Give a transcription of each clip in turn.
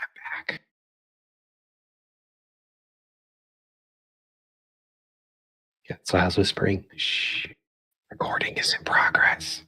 Back. Yeah, so I was whispering, shh, recording is in progress.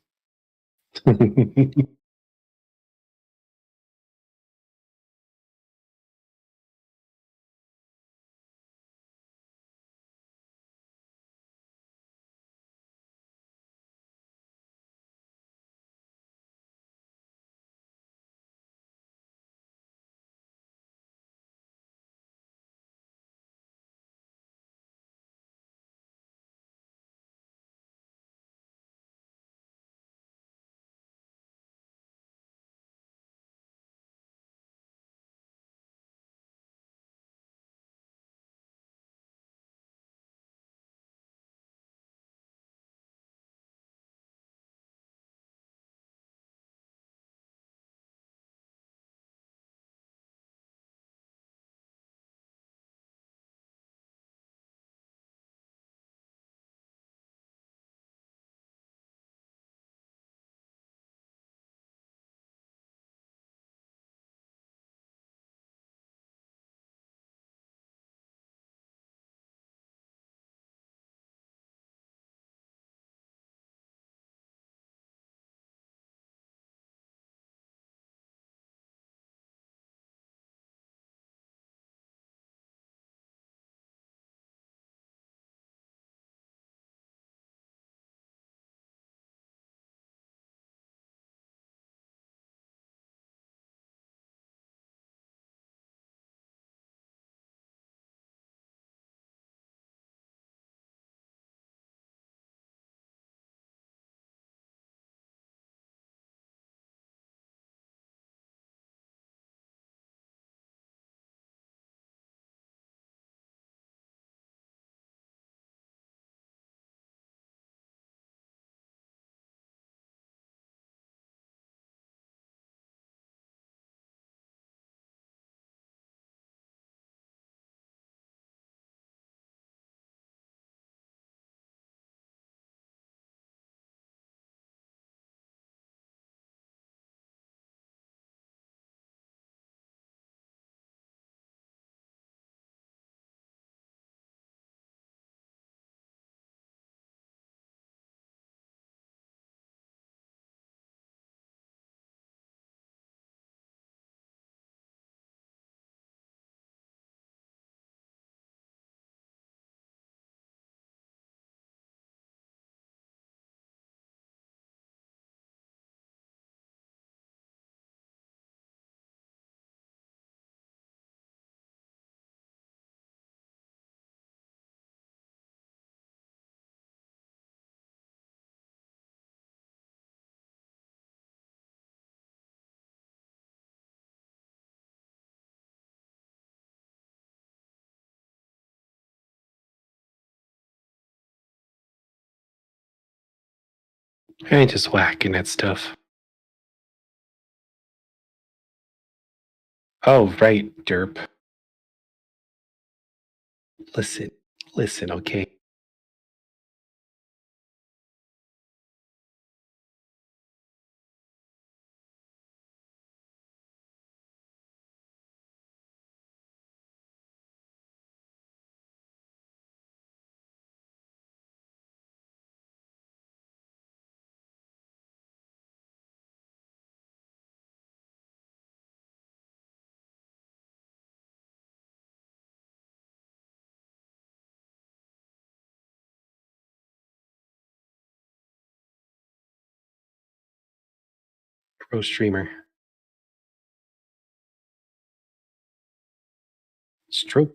I ain't just whacking at stuff. Oh, right, derp. Listen, listen, okay? Pro streamer. It's true.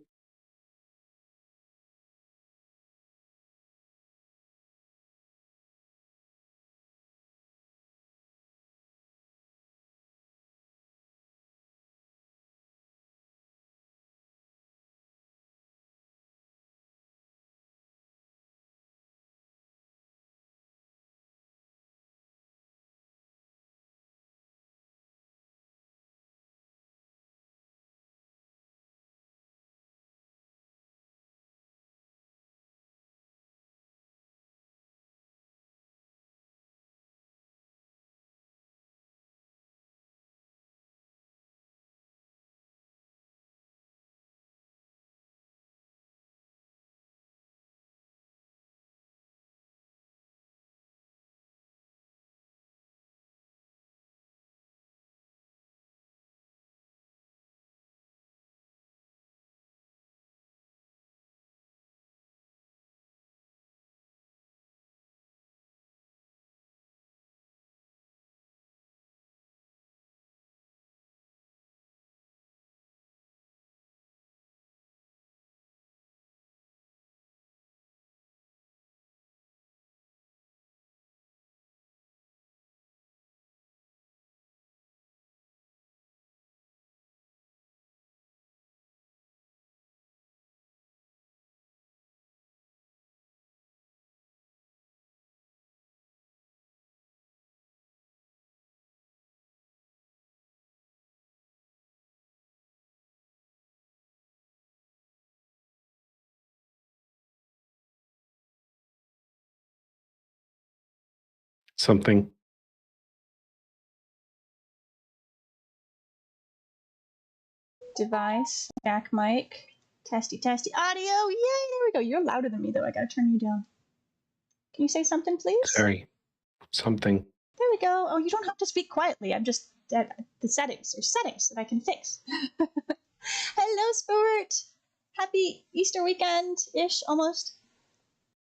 Something. Device, back mic, testy, audio, yay, there we go. You're louder than me though, I gotta turn you down. Can you say something, please? Sorry. Something. There we go. Oh, you don't have to speak quietly. I'm just at the settings. There's settings that I can fix. Hello, Sport. Happy Easter weekend-ish, almost.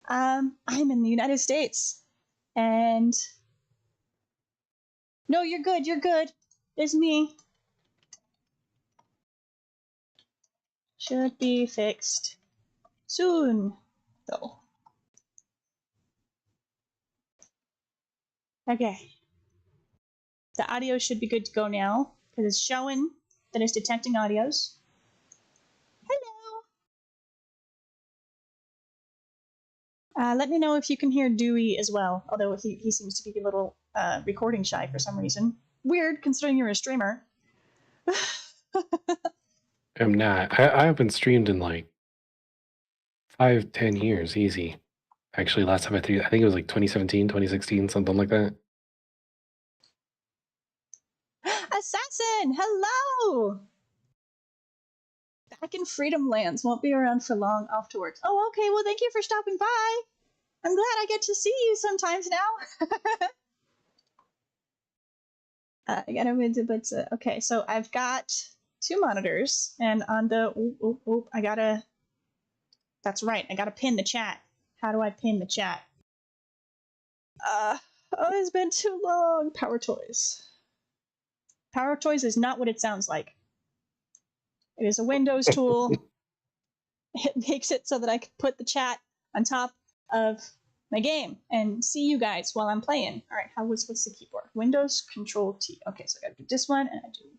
I'm in the United States. And... No, you're good, you're good. There's me. Should be fixed soon, though. Okay. The audio should be good to go now, because it's showing that it's detecting audios. Hello! Let me know if you can hear Dewey as well, although he seems to be a little recording shy for some reason. Weird, considering you're a streamer. I'm not. I haven't streamed in like 5-10 years, easy. Actually, last time I think it was like 2017, 2016, something like that. Assassin, hello! Back in Freedom Lands, won't be around for long, off to work. Oh, okay, well thank you for stopping by. I'm glad I get to see you sometimes now. I gotta, okay, so I've got 2 monitors, and on the, that's right, I gotta pin the chat. How do I pin the chat? Oh, it's been too long. Power Toys. Power Toys is not what it sounds like. It is a Windows tool. It makes it so that I can put the chat on top of my game and see you guys while I'm playing. All right, what's the keyboard? Windows Control T. Okay, so I gotta do this one, and I do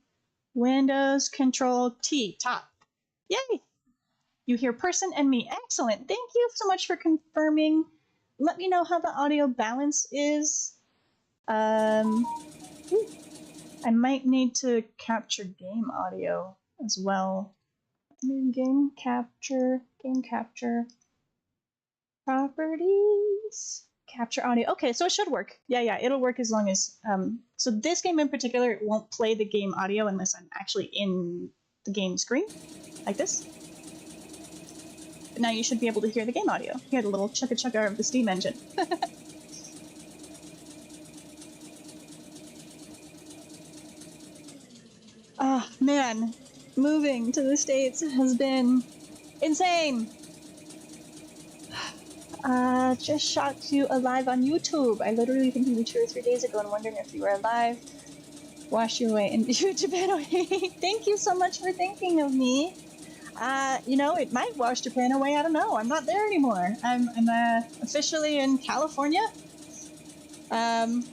Windows Control T, top. Yay! You hear person and me. Excellent. Thank you so much for confirming. Let me know how the audio balance is. I might need to capture game audio as well. Game capture, properties, capture audio. Okay, so it should work. Yeah, it'll work as long as, so this game in particular, it won't play the game audio unless I'm actually in the game screen, like this. But now you should be able to hear the game audio. Hear the little chugga of the Steam engine. Oh, man. Moving to the States has been insane. Just shot you alive on YouTube. I literally think you 2 or 3 days ago and wondering if you were alive. Wash you away into Japan away. Thank you so much for thinking of me. You know, it might wash Japan away. I don't know. I'm not there anymore. I'm officially in California.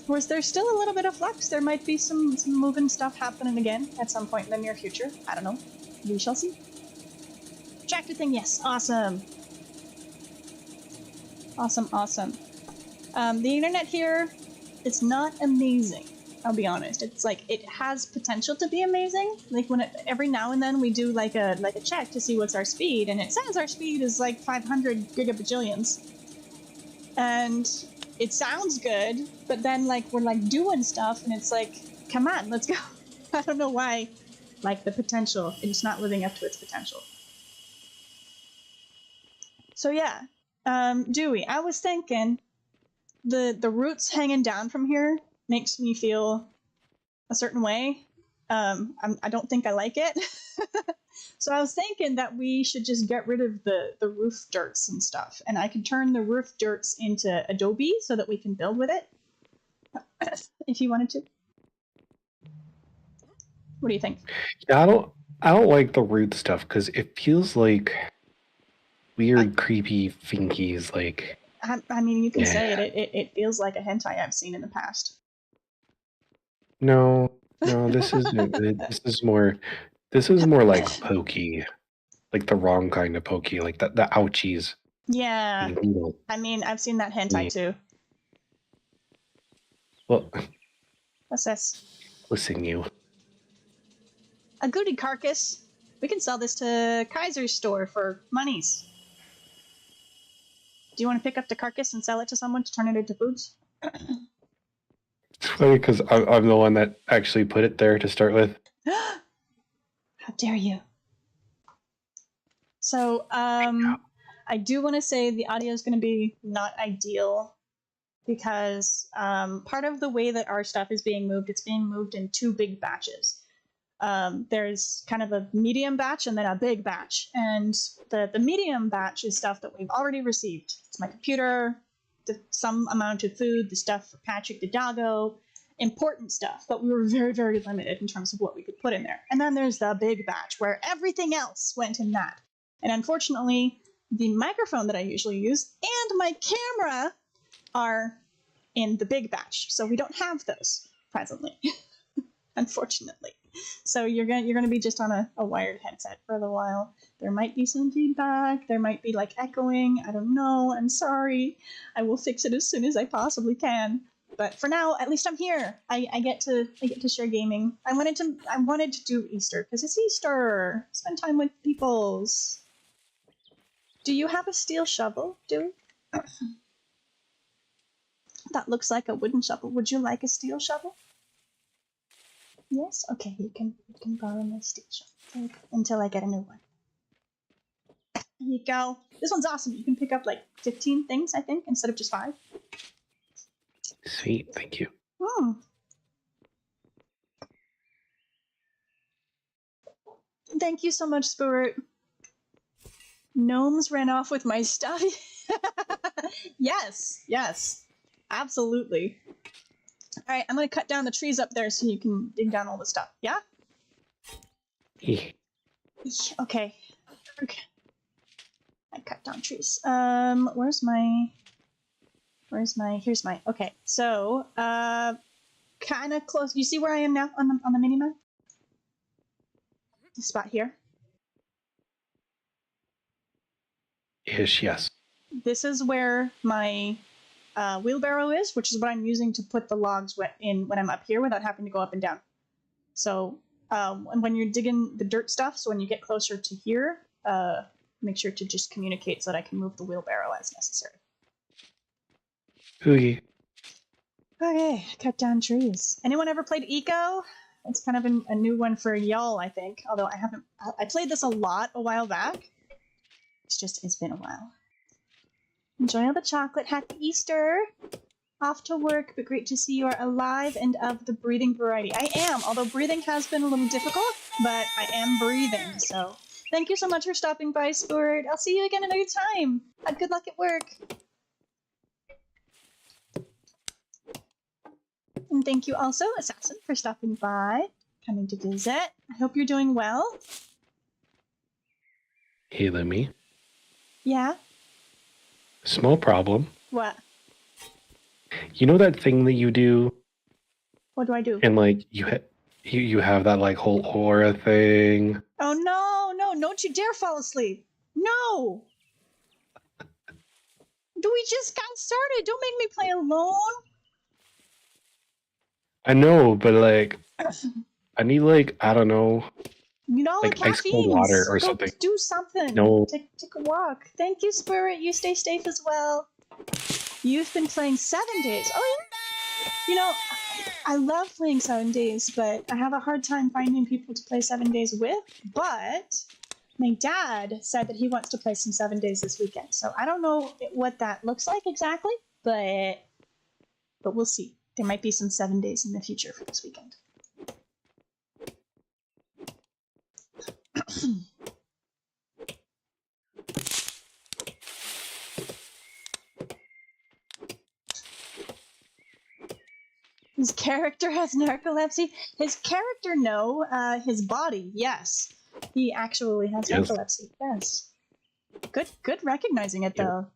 Whereas there's still a little bit of flux. There might be some moving stuff happening again at some point in the near future. I don't know. We shall see. Tractor thing, yes. Awesome. Awesome. The internet here, it's not amazing. I'll be honest. It's like, it has potential to be amazing. Like every now and then we do like a check to see what's our speed, and it says our speed is like 500 gigabajillions. And it sounds good, but then like we're like doing stuff and it's like, come on, let's go. I don't know why, like the potential, it's not living up to its potential. So yeah, Dewey, I was thinking the roots hanging down from here makes me feel a certain way. I don't think I like it. So I was thinking that we should just get rid of the roof dirts and stuff, and I can turn the roof dirts into Adobe so that we can build with it. If you wanted to. What do you think? Yeah, I don't like the root stuff because it feels like weird, creepy finkies. Like, I mean, you can say it. It feels like a hentai I've seen in the past. No, this is more like pokey, like the wrong kind of pokey, like the ouchies. Yeah, I mean, I've seen that hentai too. Well, what's this? Listen, you. A goody carcass. We can sell this to Kaiser's store for monies. Do you want to pick up the carcass and sell it to someone to turn it into foods? It's funny because I'm the one that actually put it there to start with. How dare you? So, I do want to say the audio is going to be not ideal because part of the way that our stuff is being moved, it's being moved in 2 big batches. There's kind of a medium batch and then a big batch. And the medium batch is stuff that we've already received. It's my computer, some amount of food, the stuff for Patrick the doggo, important stuff, but we were very, very limited in terms of what we could put in there. And then there's the big batch where everything else went in that. And unfortunately, the microphone that I usually use and my camera are in the big batch. So we don't have those presently, unfortunately. So you're gonna be just on a wired headset for a little while. There might be some feedback. There might be like echoing. I don't know. I'm sorry. I will fix it as soon as I possibly can. But for now, at least I'm here. I get to share gaming. I wanted to do Easter because it's Easter. Spend time with peoples. Do you have a steel shovel, Dewey? That looks like a wooden shovel. Would you like a steel shovel? Yes? Okay, you can borrow my steel shovel until I get a new one. Here you go. This one's awesome. You can pick up like 15 things, I think, instead of just 5. Sweet, thank you. Oh. Thank you so much, Spirit. Gnomes ran off with my stuff. Yes, absolutely. All right, I'm gonna cut down the trees up there so you can dig down all the stuff. Yeah. Okay. I cut down trees. Here's my. Okay, so kind of close. You see where I am now on the mini map? This spot here. Ish, yes. This is where my wheelbarrow is, which is what I'm using to put the logs in when I'm up here without having to go up and down. So when you're digging the dirt stuff, so when you get closer to here, make sure to just communicate so that I can move the wheelbarrow as necessary. Oogie. Okay, cut down trees. Anyone ever played Eco? It's kind of a new one for y'all, I think. Although I haven't. I played this a lot a while back. It's been a while. Enjoy all the chocolate. Happy Easter. Off to work, but great to see you are alive and of the breathing variety. I am, although breathing has been a little difficult, but I am breathing, so. Thank you so much for stopping by, Stuart. I'll see you again another time. Have good luck at work. And thank you also, Assassin, for stopping by, coming to visit. I hope you're doing well. Hey, Lumi. Yeah? Small problem. What? You know that thing that you do? What do I do? And like you have that like whole aura thing. Oh no, don't you dare fall asleep. No! We just got started. Don't make me play alone. I know, but like I need like, I don't know. You know, like ice cold water or something. Do something. No. Take a walk. Thank you, Spirit. You stay safe as well. You've been playing 7 days. Oh, yeah. You know, I love playing 7 days, but I have a hard time finding people to play 7 days with. But my dad said that he wants to play some 7 days this weekend. So I don't know what that looks like exactly, but we'll see. There might be some 7 days in the future for this weekend. His character has narcolepsy? His character, no. His body, yes. He actually has narcolepsy, yes. Good recognizing it, though.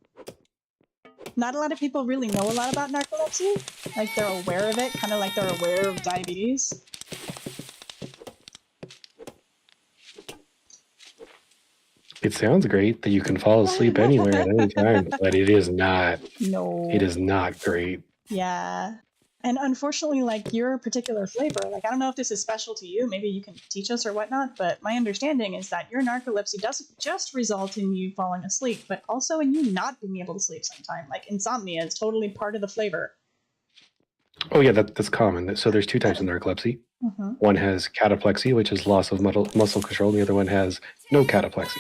Not a lot of people really know a lot about narcolepsy. Like, they're aware of it, kind of like they're aware of diabetes. It sounds great that you can fall asleep anywhere at any time, but it is not. No. It is not great. Yeah. And unfortunately, like, your particular flavor, like, I don't know if this is special to you, maybe you can teach us or whatnot, but my understanding is that your narcolepsy doesn't just result in you falling asleep, but also in you not being able to sleep sometime. Like, insomnia is totally part of the flavor. Oh yeah, that's common. So there's two types of narcolepsy. Mm-hmm. One has cataplexy, which is loss of muscle control, and the other one has no cataplexy.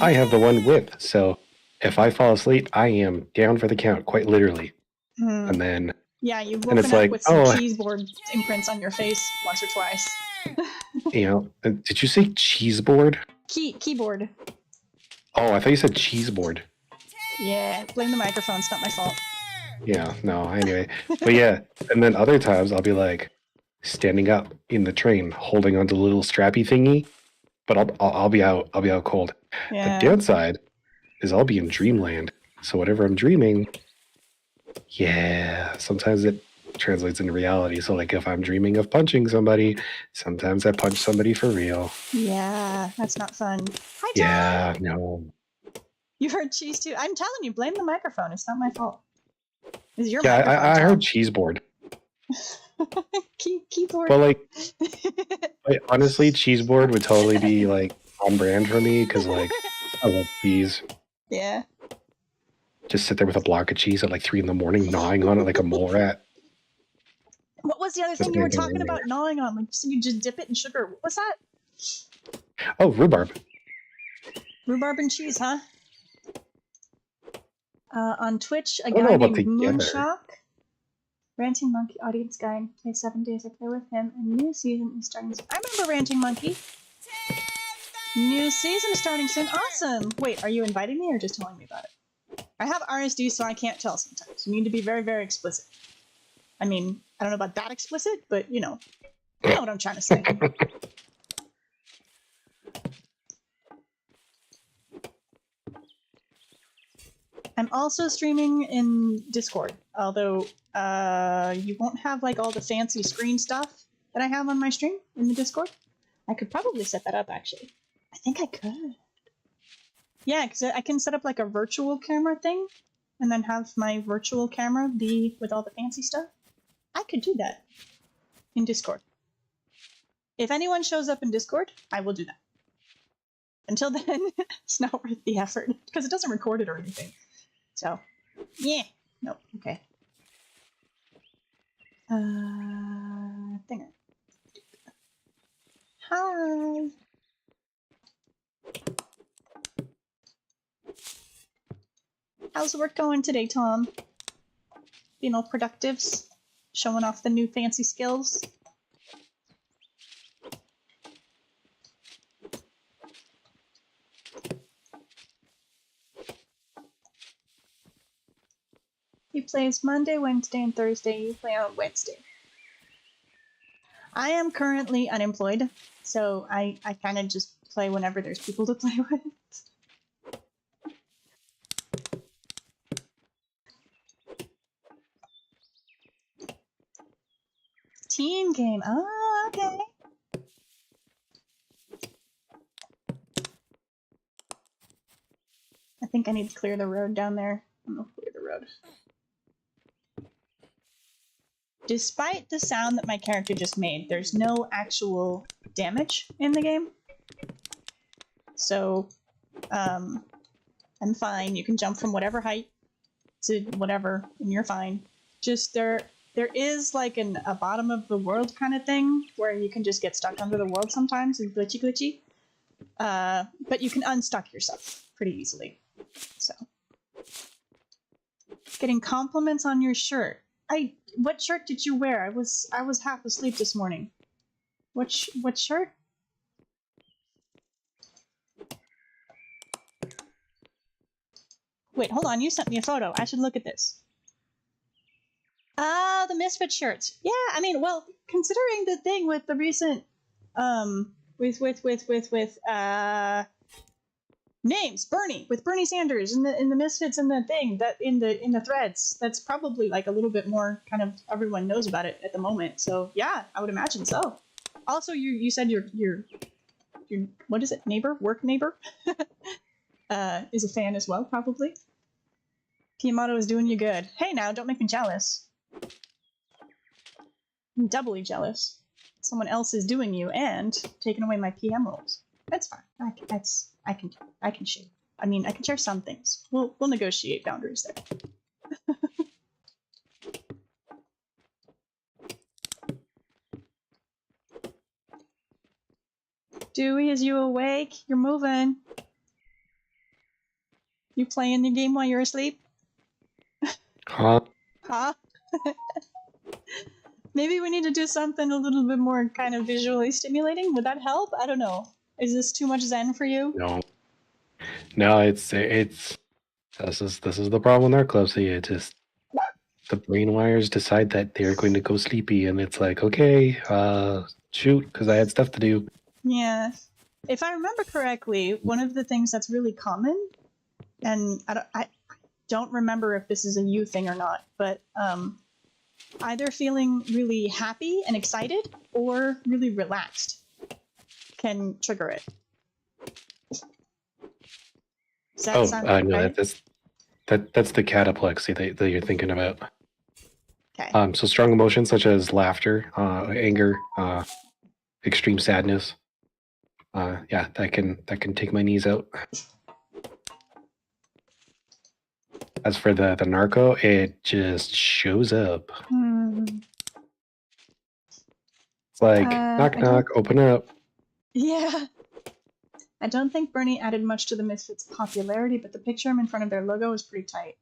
I have the one with, so if I fall asleep, I am down for the count, quite literally. Mm. And then yeah, you've and woken it's up like, with some oh, cheese board imprints on your face once or twice. you know, did you say cheese board? Keyboard. Oh, I thought you said cheese board. Yeah, blame the microphone. It's not my fault. Yeah, no, anyway. But yeah, and then other times I'll be like standing up in the train, holding onto the little strappy thingy, but I'll be out cold. Yeah. The downside is I'll be in dreamland. So whatever I'm dreaming, yeah, sometimes it translates into reality. So like if I'm dreaming of punching somebody, sometimes I punch somebody for real. Yeah, that's not fun. Hi, Tom. Yeah, no. You heard cheese too. I'm telling you, blame the microphone. It's not my fault. It's your Yeah, microphone. I Tom. heard cheese board. Keyboard. But like honestly, cheese board would totally be like on brand for me because like I love cheese. Yeah. Just sit there with a block of cheese at like 3 a.m, gnawing on it like a mole rat. What was the other thing you were talking about gnawing on? Like you just dip it in sugar. What was that? Oh, rhubarb. Rhubarb and cheese, huh? On Twitch, a guy named Moonshock, Ranting Monkey audience guide, play 7 days. I play with him. A new season is starting soon. I remember Ranting Monkey. New season is starting soon. Awesome. Wait, are you inviting me or just telling me about it? I have RSD, so I can't tell sometimes. You need to be very, very explicit. I mean, I don't know about that explicit, but you know what I'm trying to say. I'm also streaming in Discord, although you won't have like all the fancy screen stuff that I have on my stream in the Discord. I could probably set that up, actually. I think I could. Yeah, because I can set up like a virtual camera thing and then have my virtual camera be with all the fancy stuff. I could do that in Discord. If anyone shows up in Discord, I will do that. Until then, it's not worth the effort because it doesn't record it or anything. So, yeah. Nope. Okay. Thinger. Hi. How's the work going today, Tom? Being all productives? Showing off the new fancy skills? He plays Monday, Wednesday, and Thursday. You play on Wednesday. I am currently unemployed, so I kind of just play whenever there's people to play with. Team game. Oh, okay. I think I need to clear the road down there. I'm gonna clear the road. Despite the sound that my character just made, there's no actual damage in the game. So, I'm fine. You can jump from whatever height to whatever, and you're fine. Just there is like a bottom of the world kind of thing where you can just get stuck under the world sometimes and glitchy. But you can unstuck yourself pretty easily. So, getting compliments on your shirt. What shirt did you wear? I was half asleep this morning. What shirt? Wait, hold on. You sent me a photo. I should look at this. Ah, the Misfit shirts. Yeah, I mean, well, considering the thing with the recent, with names, Bernie Sanders in the Misfits and the thing that in the threads, that's probably like a little bit more kind of everyone knows about it at the moment. So yeah, I would imagine so. Also, you said your what is it, work neighbor, is a fan as well, probably. Piamato is doing you good. Hey now, don't make me jealous. I'm doubly jealous. Someone else is doing you and taking away my PM roles. That's fine. I can share. I mean, I can share some things. We'll negotiate boundaries there. Dewey, is you awake? You're moving. You playing the game while you're asleep? Huh? Huh? Maybe we need to do something a little bit more kind of visually stimulating. Would that help? I don't know. Is this too much Zen for you? No, it's this is the problem with narcolepsy. It just the brain wires decide that they're going to go sleepy, and it's like, okay, shoot, because I had stuff to do. Yeah. If I remember correctly, one of the things that's really common, and I don't remember if this is a you thing or not, but either feeling really happy and excited or really relaxed can trigger it. Does that sound No, right? that's the cataplexy that you're thinking about. Okay. So strong emotions such as laughter, anger, extreme sadness. Yeah, that can take my knees out. As for the narco, it just shows up. It's like, knock knock, open up. Yeah. I don't think Bernie added much to the Misfits' popularity, but the picture I'm in front of their logo is pretty tight.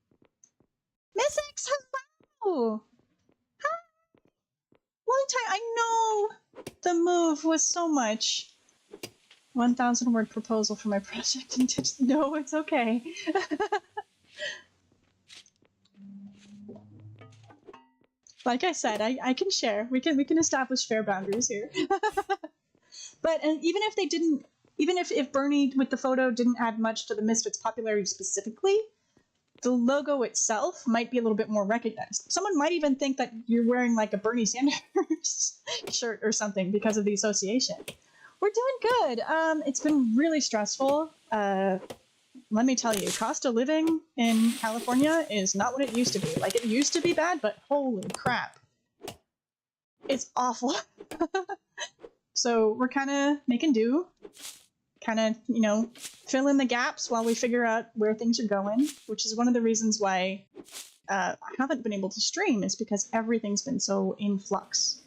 Mystics, hello! Hi! Long time. I know! The move was so much. 1,000 word proposal for my project. No, it's okay. Like I said, I can share. We can establish fair boundaries here. But and even if they didn't, even if Bernie with the photo didn't add much to the Misfits' popularity specifically, the logo itself might be a little bit more recognized. Someone might even think that you're wearing like a Bernie Sanders shirt or something because of the association. We're doing good. It's been really stressful. Let me tell you, cost of living in California is not what it used to be. Like, it used to be bad, but holy crap. It's awful. So we're kind of making do. Kind of, you know, fill in the gaps while we figure out where things are going, which is one of the reasons why I haven't been able to stream, is because everything's been so in flux.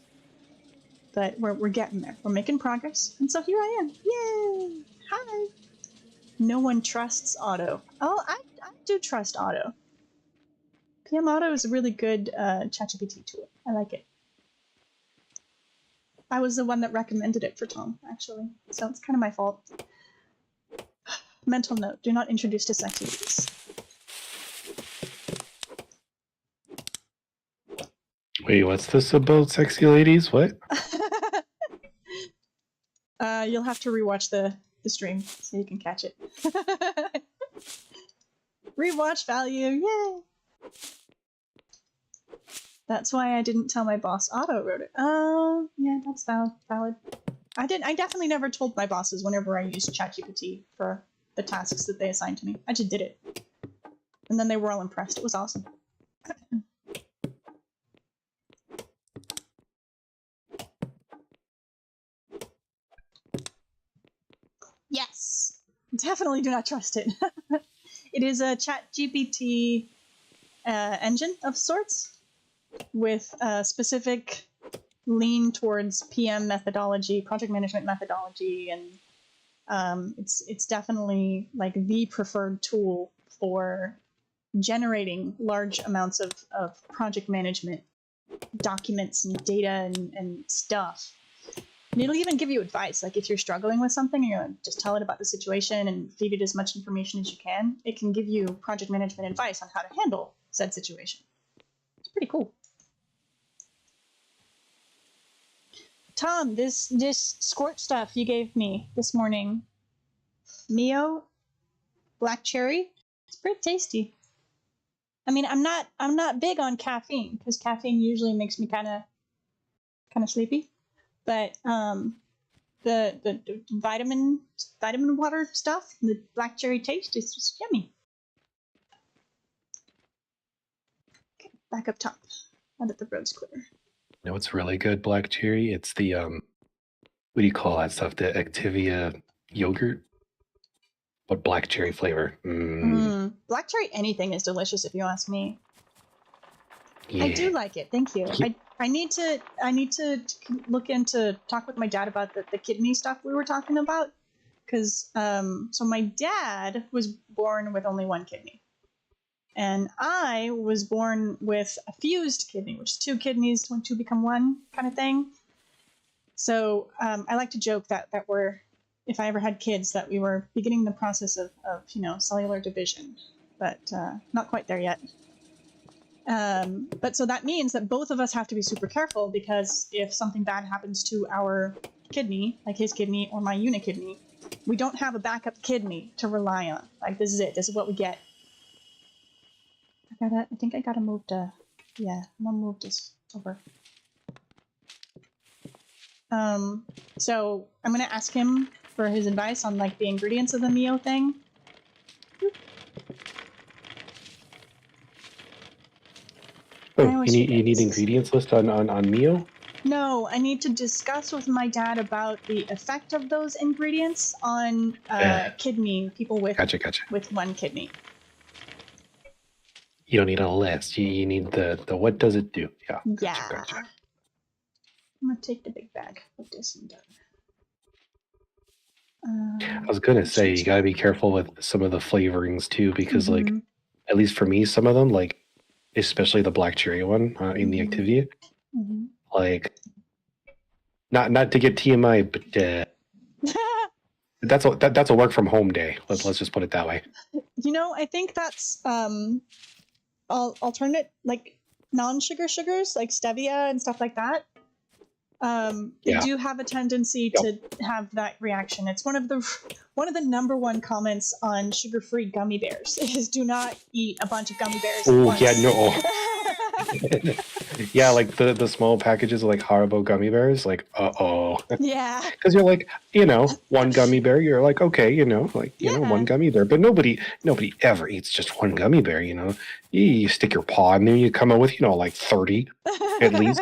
But we're getting there. We're making progress, and so here I am. Yay! Hi! No one trusts Otto. Oh, I do trust Otto. PM Otto is a really good ChatGPT tool. I like it. I was the one that recommended it for Tom, actually, so it's kind of my fault. Mental note, do not introduce to sexy ladies. Wait, what's this about sexy ladies? What? You'll have to rewatch the stream so you can catch it. Rewatch value, yay! That's why I didn't tell my boss Otto wrote it. Oh, yeah, that's valid. I definitely never told my bosses whenever I used ChatGPT for the tasks that they assigned to me. I just did it. And then they were all impressed. It was awesome. Yes! Definitely do not trust it. It is a ChatGPT engine of sorts with a specific lean towards PM methodology, project management methodology, and it's definitely like the preferred tool for generating large amounts of project management documents and data and stuff. And it'll even give you advice. Like if you're struggling with something, you know, just tell it about the situation and feed it as much information as you can. It can give you project management advice on how to handle said situation. It's pretty cool. Tom, this squirt stuff you gave me this morning, Mio, black cherry, it's pretty tasty. I mean, I'm not big on caffeine because caffeine usually makes me kind of sleepy. But the vitamin water stuff, the black cherry taste is just yummy. Okay, back up top. Now that the road's clear. You know what's really good, black cherry? It's the what do you call that stuff? The Activia yogurt, but black cherry flavor. Black cherry anything is delicious if you ask me. Yeah. I do like it. Thank you. Yeah. I need to talk with my dad about the kidney stuff we were talking about, because so my dad was born with only one kidney, and I was born with a fused kidney, which is two kidneys when two become one kind of thing. So I like to joke that we're, if I ever had kids, that we were beginning the process of cellular division, but not quite there yet. But so that means that both of us have to be super careful, because if something bad happens to our kidney, like his kidney or my unit kidney, we don't have a backup kidney to rely on. Like, this is it. This is what we get. I think I gotta move to, yeah, I'm gonna move this over. So I'm gonna ask him for his advice on like the ingredients of the Mio thing. Oh, you need ingredients list on Mio? No, I need to discuss with my dad about the effect of those ingredients on kidney people with Gotcha. with one kidney. You don't need a list. You need the what does it do? Yeah. Gotcha. I'm gonna take the big bag. Put this in there. I was gonna say you gotta be careful with some of the flavorings too, because like, at least for me, some of them, like especially the black cherry one in the Activia, like not to get TMI, but that's a work from home day. Let's just put it that way. I think that's alternate, like non-sugar sugars like stevia and stuff like that. They do have a tendency to have that reaction. It's one of the number one comments on sugar-free gummy bears is do not eat a bunch of gummy bears. Oh yeah, no. Yeah, like the small packages of like Haribo gummy bears, like yeah, because you're like, one gummy bear, you're like, okay, one gummy bear, but nobody ever eats just one gummy bear. You stick your paw in there, you come out with like 30 at least,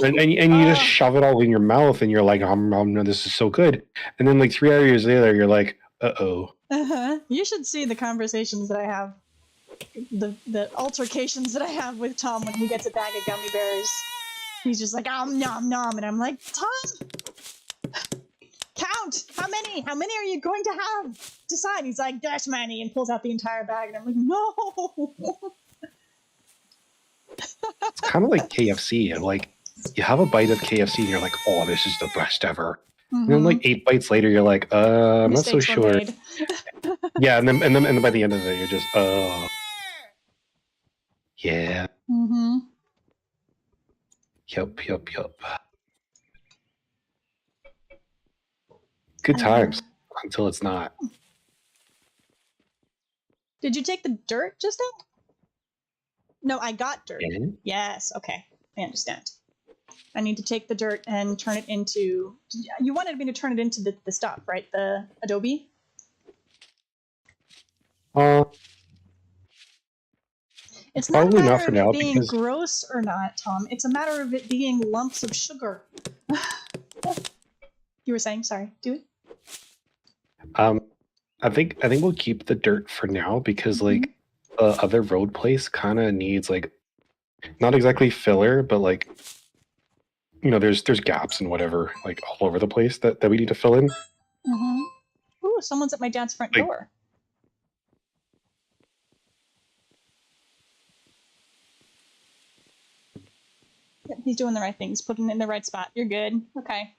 and you just shove it all in your mouth, and you're like, no, this is so good, and then like 3 hours later, you're like, You should see the conversations that I have. The altercations that I have with Tom when he gets a bag of gummy bears. He's just like, nom nom, and I'm like, Tom, count how many are you going to have? Decide. He's like, this many, and pulls out the entire bag, and I'm like, no. It's kind of like KFC, and like you have a bite of KFC, and you're like, oh, this is the best ever. And then like 8 bites later, you're like, I'm not so sure. Yeah, and then by the end of it, you're just, yeah. Yup. Good times until it's not. Did you take the dirt just now? No, I got dirt. Yes, okay. I understand. I need to take the dirt and turn it into... You wanted me to turn it into the stuff, right? The Adobe? It's not a matter of it being gross or not, Tom. It's a matter of it being lumps of sugar. You were saying? Sorry. Do it. I think we'll keep the dirt for now, because like the other road place kind of needs like, not exactly filler, but like, there's gaps and whatever like all over the place that we need to fill in. Ooh, someone's at my dad's front door. Yep, he's doing the right thing. He's putting it in the right spot. You're good. Okay.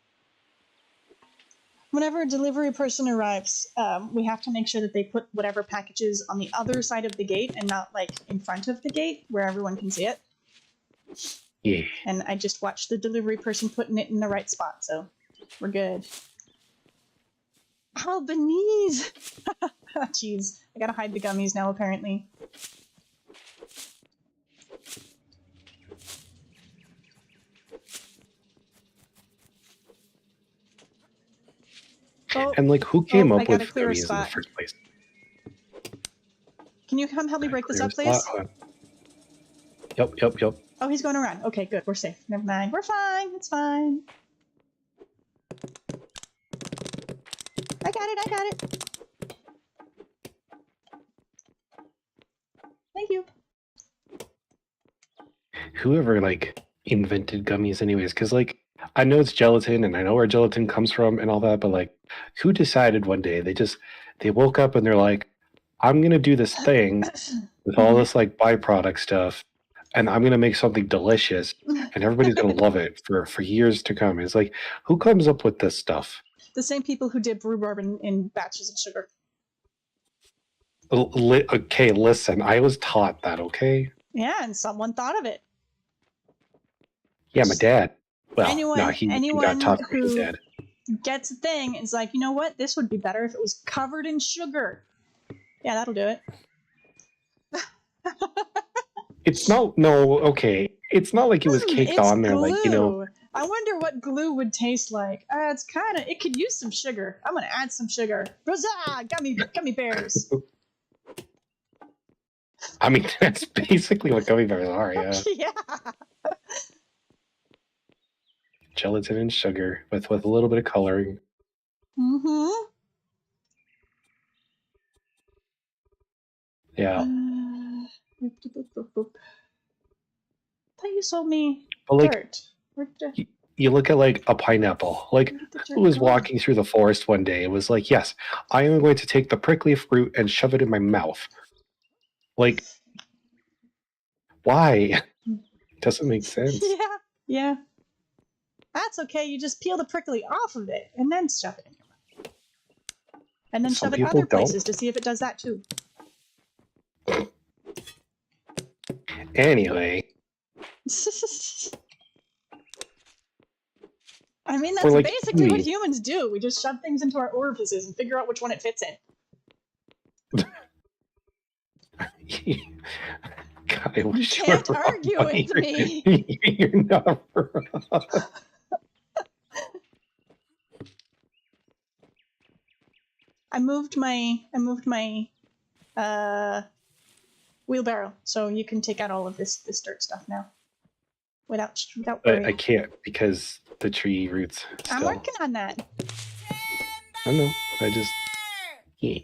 Whenever a delivery person arrives, we have to make sure that they put whatever packages on the other side of the gate and not like in front of the gate where everyone can see it. Yeah. And I just watched the delivery person putting it in the right spot, so we're good. Albanese! Jeez, I gotta hide the gummies now, apparently. And like, who came up with gummies in the first place? Can you come help me break this up, please? Yep. Oh, he's going around. Okay, good. We're safe. Never mind. We're fine. It's fine. I got it. Thank you. Whoever like invented gummies anyways? Because like I know it's gelatin and I know where gelatin comes from and all that, but like who decided one day they woke up and they're like, I'm gonna do this thing with all this like byproduct stuff and I'm gonna make something delicious and everybody's gonna love it for years to come. It's like, who comes up with this stuff? The same people who dip rhubarb in batches of sugar. Okay, listen, I was taught that, okay? Yeah, and someone thought of it. Yeah, my dad. Well, no, Anyone he got taught by his who dad. gets a thing is like, you know what? This would be better if it was covered in sugar. Yeah, that'll do it. It's not, no, okay. It's not like it was caked It's on there, glue. like, you know. I wonder what glue would taste like. It could use some sugar. I'm gonna add some sugar. Huzzah! Gummy bears. I mean, that's basically what gummy bears are, yeah. Yeah. Gelatin and sugar with a little bit of coloring. Mm-hmm. Yeah. I thought you sold me But like, dirt. you look at like a pineapple. Like, who was walking through the forest one day? It was like, yes, I am going to take the prickly fruit and shove it in my mouth. Like, why? Doesn't make sense. Yeah. That's okay. You just peel the prickly off of it and then shove it in your mouth. And then Some shove it people other places don't. to see if it does that too. Anyway. I mean, that's like basically kiwi. what humans do. We just shove things into our orifices and figure out which one it fits in. God, I wish you can't argue with me. You're not wrong. I moved my wheelbarrow, so you can take out all of this dirt stuff now. Without worrying. I can't because the tree roots still. I'm working on that. I know. I just yeah.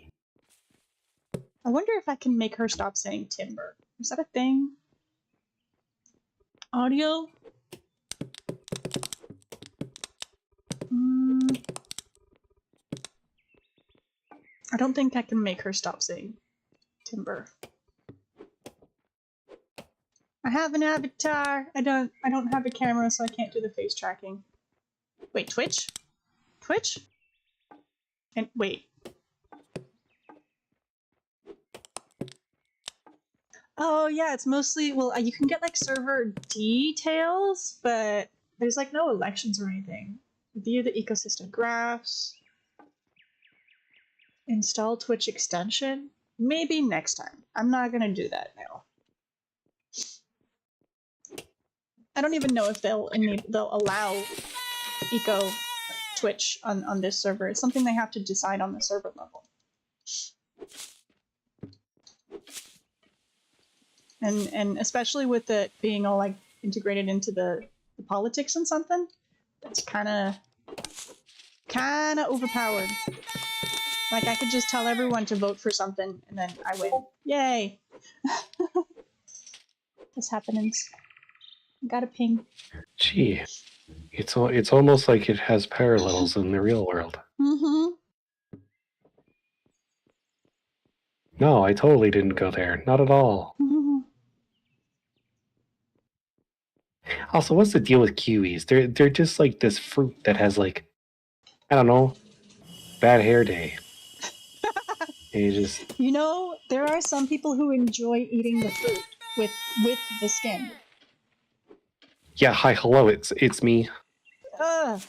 I wonder if I can make her stop saying timber. Is that a thing? Audio? I don't think I can make her stop saying timber. I have an avatar. I don't have a camera, so I can't do the face tracking. Wait, Twitch? Twitch? And wait. Oh yeah, it's mostly, well, you can get like server details, but there's like no elections or anything. View the ecosystem graphs. Install Twitch extension. Maybe next time. I'm not gonna do that now. I don't even know if they'll allow eco Twitch on this server. It's something they have to decide on the server level. And especially with it being all like integrated into the politics and something, that's kind of overpowered. Like I could just tell everyone to vote for something and then I win. Yay! What's happening? Got a ping. Gee, it's almost like it has parallels in the real world. Mm-hmm. No, I totally didn't go there. Not at all. Mm-hmm. Also, what's the deal with kiwis? They're just like this fruit that has like, I don't know, bad hair day. You just. You know, there are some people who enjoy eating the fruit with the skin. Yeah, hi, hello, it's me. Ugh.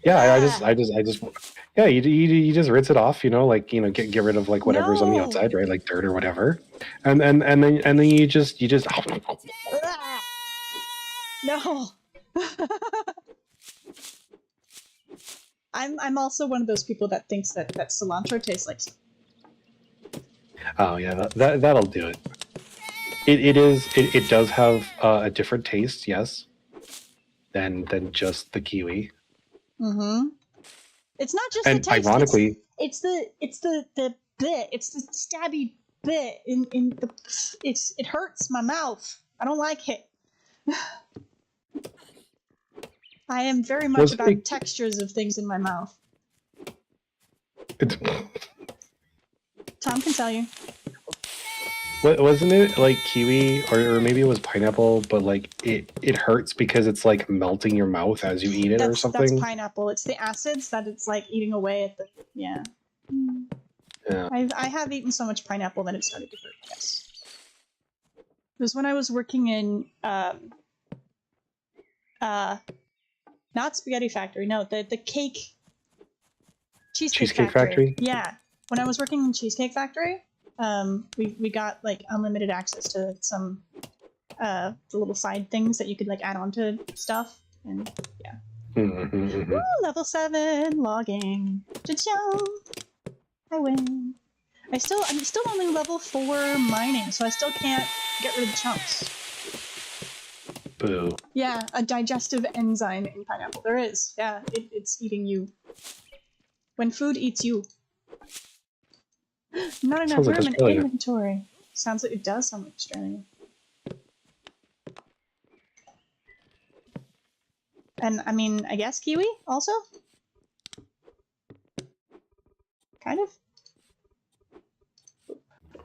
Yeah, I just yeah, you just rinse it off, you know, like, you know, get rid of like whatever's on the outside, right? Like dirt or whatever. And then you just No. I'm also one of those people that thinks that cilantro tastes like. Oh yeah, that'll do it. It does have a different taste, yes, than just the kiwi. Mm-hmm. It's not just and the taste. Ironically, it's the bit. It's the stabby bit in the. It hurts my mouth. I don't like it. I am very much about textures of things in my mouth. Tom can tell you. Wasn't it like kiwi or maybe it was pineapple, but like it hurts because it's like melting your mouth as you eat it or something? That's pineapple. It's the acids that it's like eating away at the yeah. Yeah. I have eaten so much pineapple that it started to hurt. Yes. It was when I was working in not Spaghetti Factory. No, the cake Cheesecake Factory. Yeah, when I was working in Cheesecake Factory, we got like unlimited access to some the little side things that you could like add on to stuff, and yeah. Woo, level 7 logging. Cha-chong! I win. I'm still only level 4 mining, so I still can't get rid of the chunks. Boo. Yeah, a digestive enzyme in pineapple. There is. Yeah, it's eating you. When food eats you. Not enough room in inventory. Sounds like it does sound like Australia. And I mean, I guess kiwi also? Kind of?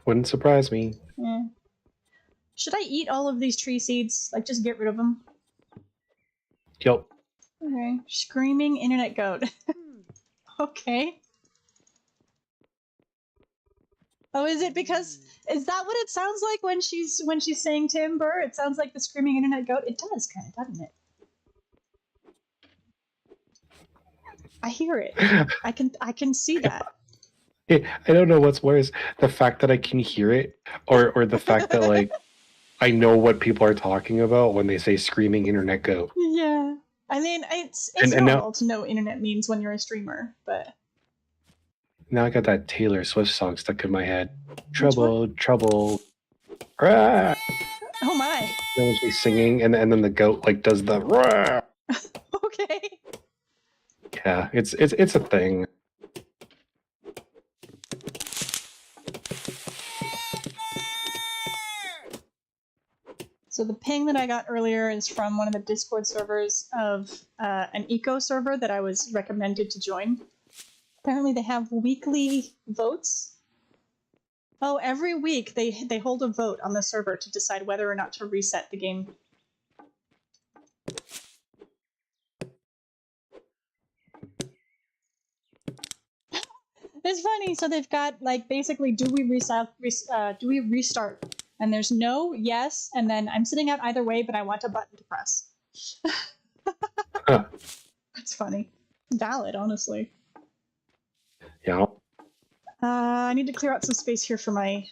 Wouldn't surprise me. Yeah. Should I eat all of these tree seeds? Like, just get rid of them? Yep. Okay. Screaming internet goat. Okay. Oh, is it because... Is that what it sounds like when she's saying timber? It sounds like the screaming internet goat? It does, kind of, doesn't it? I hear it. I can see that. I don't know what's worse, the fact that I can hear it, or the fact that like I know what people are talking about when they say screaming internet goat. Yeah. I mean, it's normal to know internet memes when you're a streamer, but... Now I got that Taylor Swift song stuck in my head. Trouble, trouble. Rah! Oh my. Then she's singing, and then the goat like does the rah! Okay. Yeah, it's a thing. So the ping that I got earlier is from one of the Discord servers of an eco server that I was recommended to join. Apparently they have weekly votes. Oh, every week they hold a vote on the server to decide whether or not to reset the game. It's funny. So they've got like basically, do we restart? And there's no, yes, and then I'm sitting out either way, but I want a button to press. Huh. That's funny. Valid, honestly. Yeah. I need to clear out some space here for the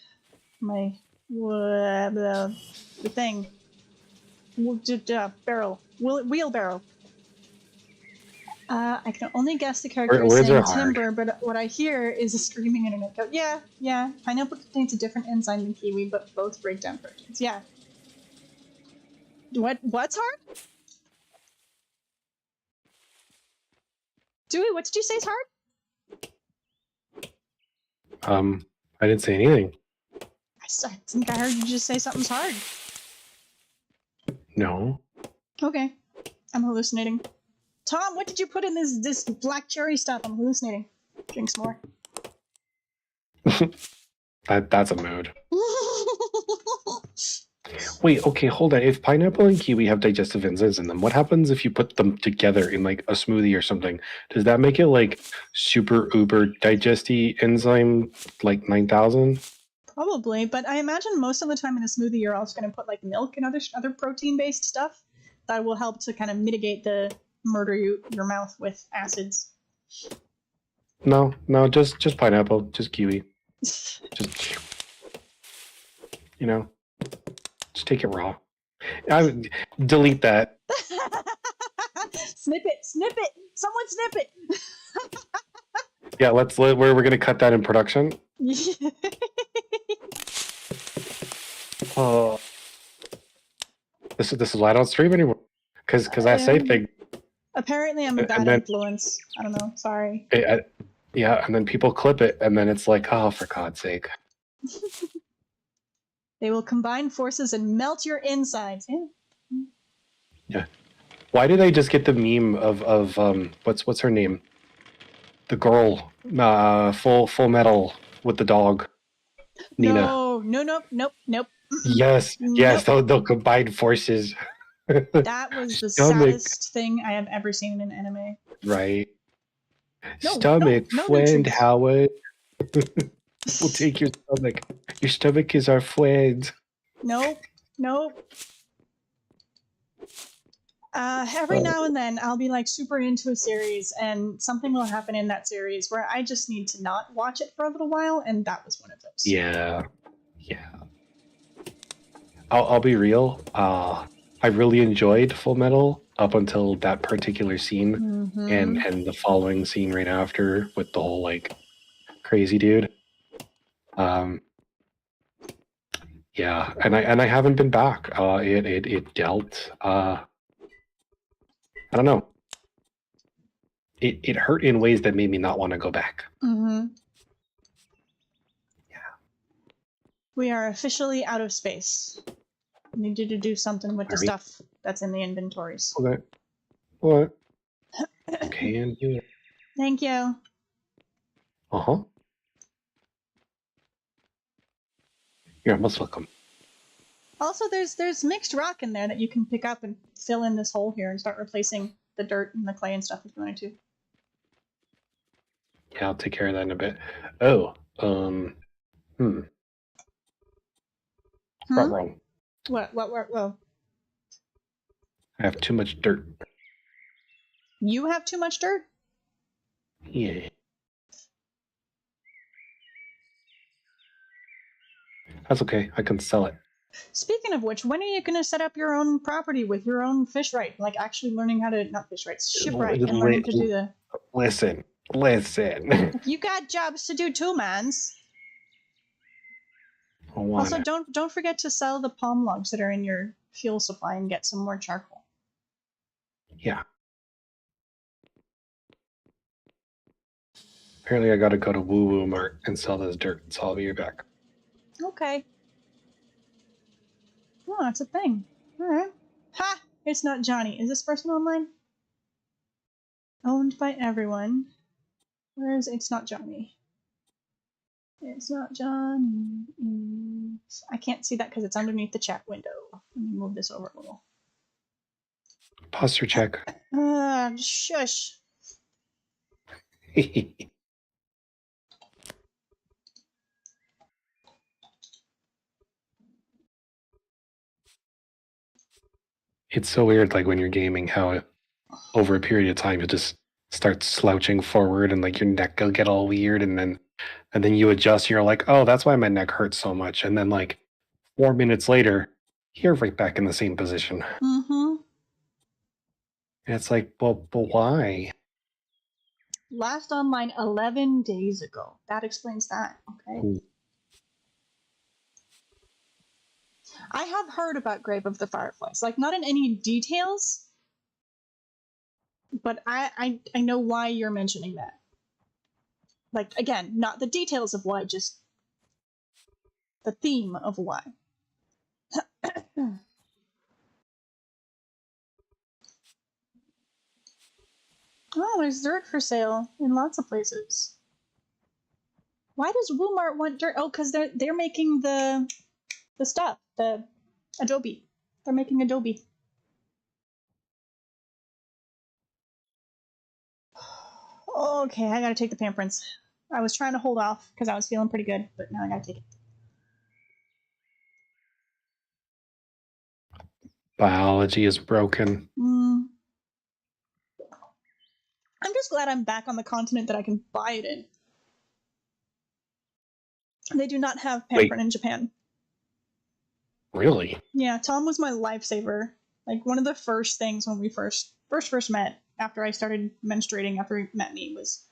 thing. Barrel. Wheelbarrow. I can only guess the character is saying timber, but what I hear is a screaming internet goat. Yeah. Pineapple contains a different enzyme than kiwi, but both break down proteins. Yeah. What's hard? Dewey, what did you say is hard? I didn't say anything. I think I heard you just say something's hard. No. Okay. I'm hallucinating. Tom, what did you put in this black cherry stuff? I'm hallucinating. Drink some more. That's a mood. Wait, okay, hold on. If pineapple and kiwi have digestive enzymes in them, what happens if you put them together in like a smoothie or something? Does that make it like super uber digesty enzyme like 9,000? Probably, but I imagine most of the time in a smoothie you're also going to put like milk and other protein-based stuff that will help to kind of mitigate the murder your mouth with acids. No, just pineapple, just kiwi. Just, just take it raw. Delete that. Snip it! Someone snip it! Yeah, we're gonna cut that in production. Oh, this is why I don't stream anymore. Because I say things. Apparently, I'm a bad influence. I don't know. Sorry. Yeah, and then people clip it, and then it's like, oh, for God's sake. They will combine forces and melt your insides. Yeah. Yeah. Why did I just get the meme of what's her name? The girl, full metal with the dog, Nina. No, no, nope, nope, nope. Yes, yes, Nope. they'll combine forces. That was the Stomach, saddest thing I have ever seen in an anime. right? No, Stomach, no friend nutrients. Howard. We'll take your stomach. Your stomach is our friend. Nope, nope. Every now and then I'll be like super into a series and something will happen in that series where I just need to not watch it for a little while, and that was one of those. Yeah, yeah. I'll be real. I really enjoyed Full Metal up until that particular scene, Mm-hmm. and the following scene right after with the whole like crazy dude. Yeah, and I haven't been back. It dealt. I don't know. It hurt in ways that made me not want to go back. Mm-hmm. Yeah. We are officially out of space. We need you to do something with the Are we? stuff that's in the inventories. Okay. What? Can do it. Thank you. Uh-huh. You're most welcome. Also, there's mixed rock in there that you can pick up and fill in this hole here and start replacing the dirt and the clay and stuff if you wanted to. Yeah, I'll take care of that in a bit. Oh, wrong. What, well, I have too much dirt. you have too much dirt? Yeah. That's okay. I can sell it. Speaking of which, when are you going to set up your own property with your own fish right? Like actually learning how to, not fish rights, shipwright and learning to do the... Listen. You got jobs to do too, mans. Also, don't forget to sell the palm logs that are in your fuel supply and get some more charcoal. Yeah. Apparently, I gotta go to Woo Woo Mart and sell this dirt, so I'll be right back. Okay. Oh, that's a thing. Alright. Ha! It's not Johnny. Is this person online? Owned by everyone. Where is It's not Johnny? It's not Johnny. I can't see that because it's underneath the chat window. Let me move this over a little. Posture check. Shush. It's so weird, like when you're gaming, how over a period of time you just start slouching forward and like your neck will get all weird, and then you adjust. You're like, oh, that's why my neck hurts so much. And then like 4 minutes later, you're right back in the same position. Mm-hmm. And it's like, but why? Last online 11 days ago. That explains that. Okay. Ooh. I have heard about Grave of the Fireflies. Like, not in any details, but I know why you're mentioning that. Like, again, not the details of why, just the theme of why. Oh, there's dirt for sale in lots of places. Why does Walmart want dirt? Oh, because they're making the stuff, the Adobe. They're making Adobe. Okay, I gotta take the pamprints. I was trying to hold off because I was feeling pretty good, but now I gotta take it. Biology is broken. I'm just glad I'm back on the continent that I can buy it in. They do not have pamprin in Japan. Really? Yeah, Tom was my lifesaver. Like, one of the first things when we first met, after I started menstruating, after he met me, was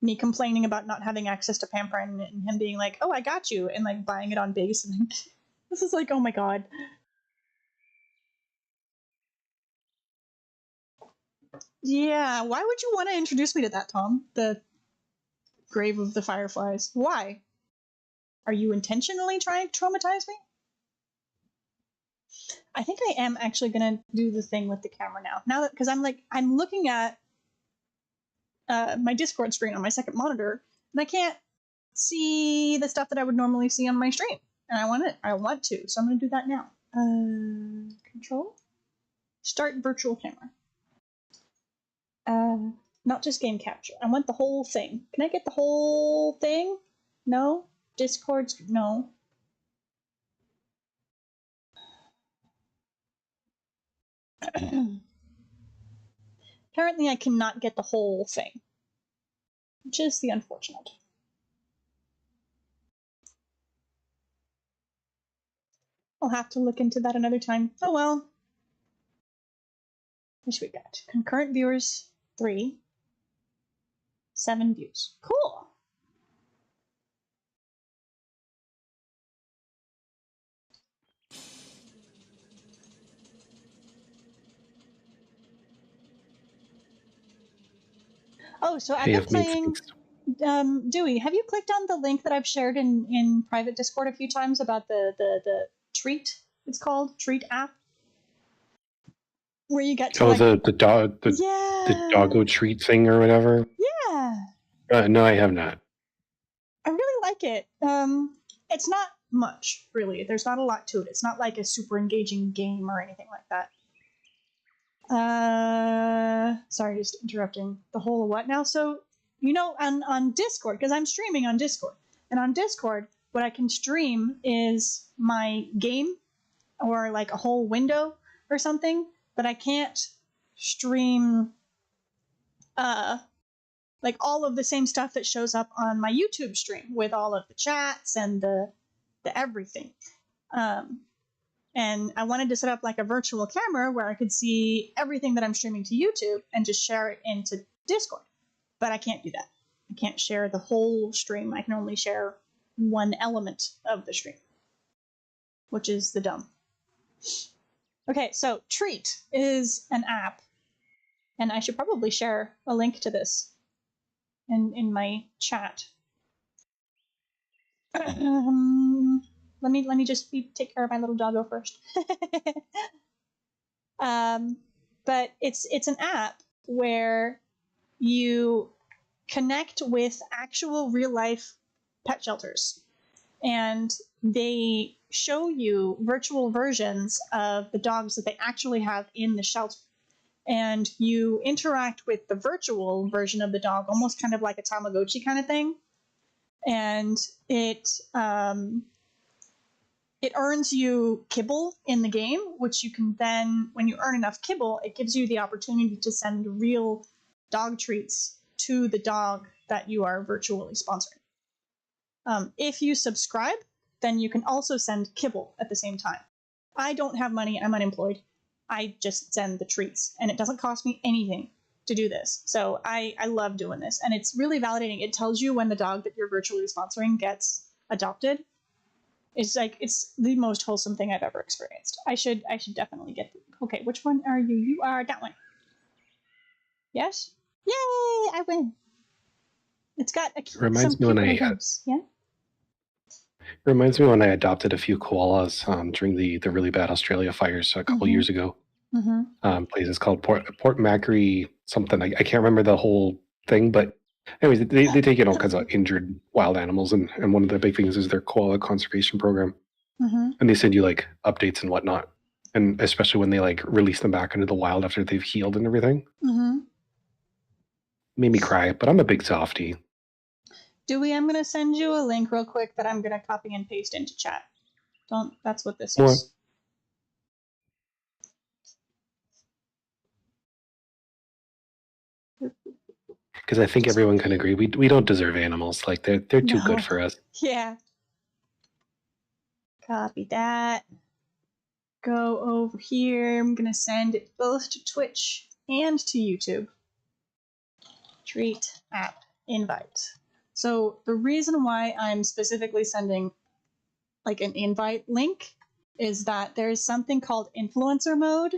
me complaining about not having access to pamprin and him being like, oh, I got you, and like buying it on base. And this is like, oh my god. Yeah, why would you want to introduce me to that, Tom? The Grave of the Fireflies. Why? Are you intentionally trying to traumatize me? I think I am actually gonna do the thing with the camera now. Now that because I'm looking at my Discord screen on my second monitor, and I can't see the stuff that I would normally see on my stream, and I want to, so I'm gonna do that now. Control, start virtual camera. Not just game capture. I want the whole thing. Can I get the whole thing? No. Discord's no. Apparently I cannot get the whole thing, which is the unfortunate. I'll have to look into that another time. Oh well. What we got? Concurrent viewers, 3. 7 views. Cool. Oh, so I've been playing. Dewey, have you clicked on the link that I've shared in private Discord a few times about the Treat? It's called Treat app, where you get to the doggo treat thing or whatever. Yeah. No, I have not. I really like it. It's not much, really. There's not a lot to it. It's not like a super engaging game or anything like that. Sorry, just interrupting the whole what now? So, you know, on Discord, because I'm streaming on Discord, and on Discord, what I can stream is my game or like a whole window or something, but I can't stream like all of the same stuff that shows up on my YouTube stream with all of the chats and the everything. And I wanted to set up like a virtual camera where I could see everything that I'm streaming to YouTube and just share it into Discord. But I can't do that. I can't share the whole stream. I can only share one element of the stream, which is the dumb. Okay, so Treat is an app, and I should probably share a link to this in my chat. Let me just take care of my little doggo first. But it's an app where you connect with actual real life pet shelters, and they show you virtual versions of the dogs that they actually have in the shelter. And you interact with the virtual version of the dog, almost kind of like a Tamagotchi kind of thing. And it earns you kibble in the game, which you can then, when you earn enough kibble, it gives you the opportunity to send real dog treats to the dog that you are virtually sponsoring. If you subscribe, then you can also send kibble at the same time. I don't have money, I'm unemployed. I just send the treats, and it doesn't cost me anything to do this. So I love doing this, and it's really validating. It tells you when the dog that you're virtually sponsoring gets adopted. It's like, it's the most wholesome thing I've ever experienced. I should definitely get. Okay, which one are you? You are that one. Yes? Yay! I win. It's got a Reminds me when Reminds me when I adopted a few koalas during the really bad Australia fires a couple years ago. Place is called Port Macquarie something. I can't remember the whole thing, but anyways, they take in all kinds of injured wild animals, and one of the big things is their koala conservation program. And they send you like updates and whatnot, and especially when they like release them back into the wild after they've healed and everything. Made me cry, but I'm a big softie. Dewey, I'm gonna send you a link real quick that I'm gonna copy and paste into chat. That's what this is. Because I think everyone can agree we don't deserve animals. Like they're too good for us. Yeah. Copy that. Go over here. I'm gonna send it both to Twitch and to YouTube. Treat app invite. So the reason why I'm specifically sending like an invite link is that there's something called influencer mode.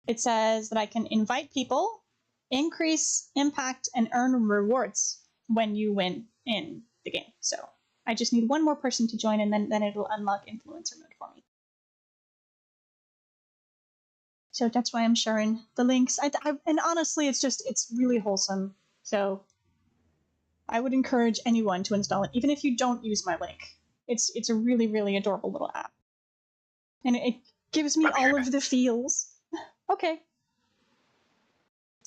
It says that I can invite people, increase impact, and earn rewards when you win in the game. So I just need one more person to join, and then it'll unlock influencer mode for me. So that's why I'm sharing the links. And honestly, it's really wholesome. So I would encourage anyone to install it, even if you don't use my link. It's a really, really adorable little app. And it gives me all of the feels. Okay.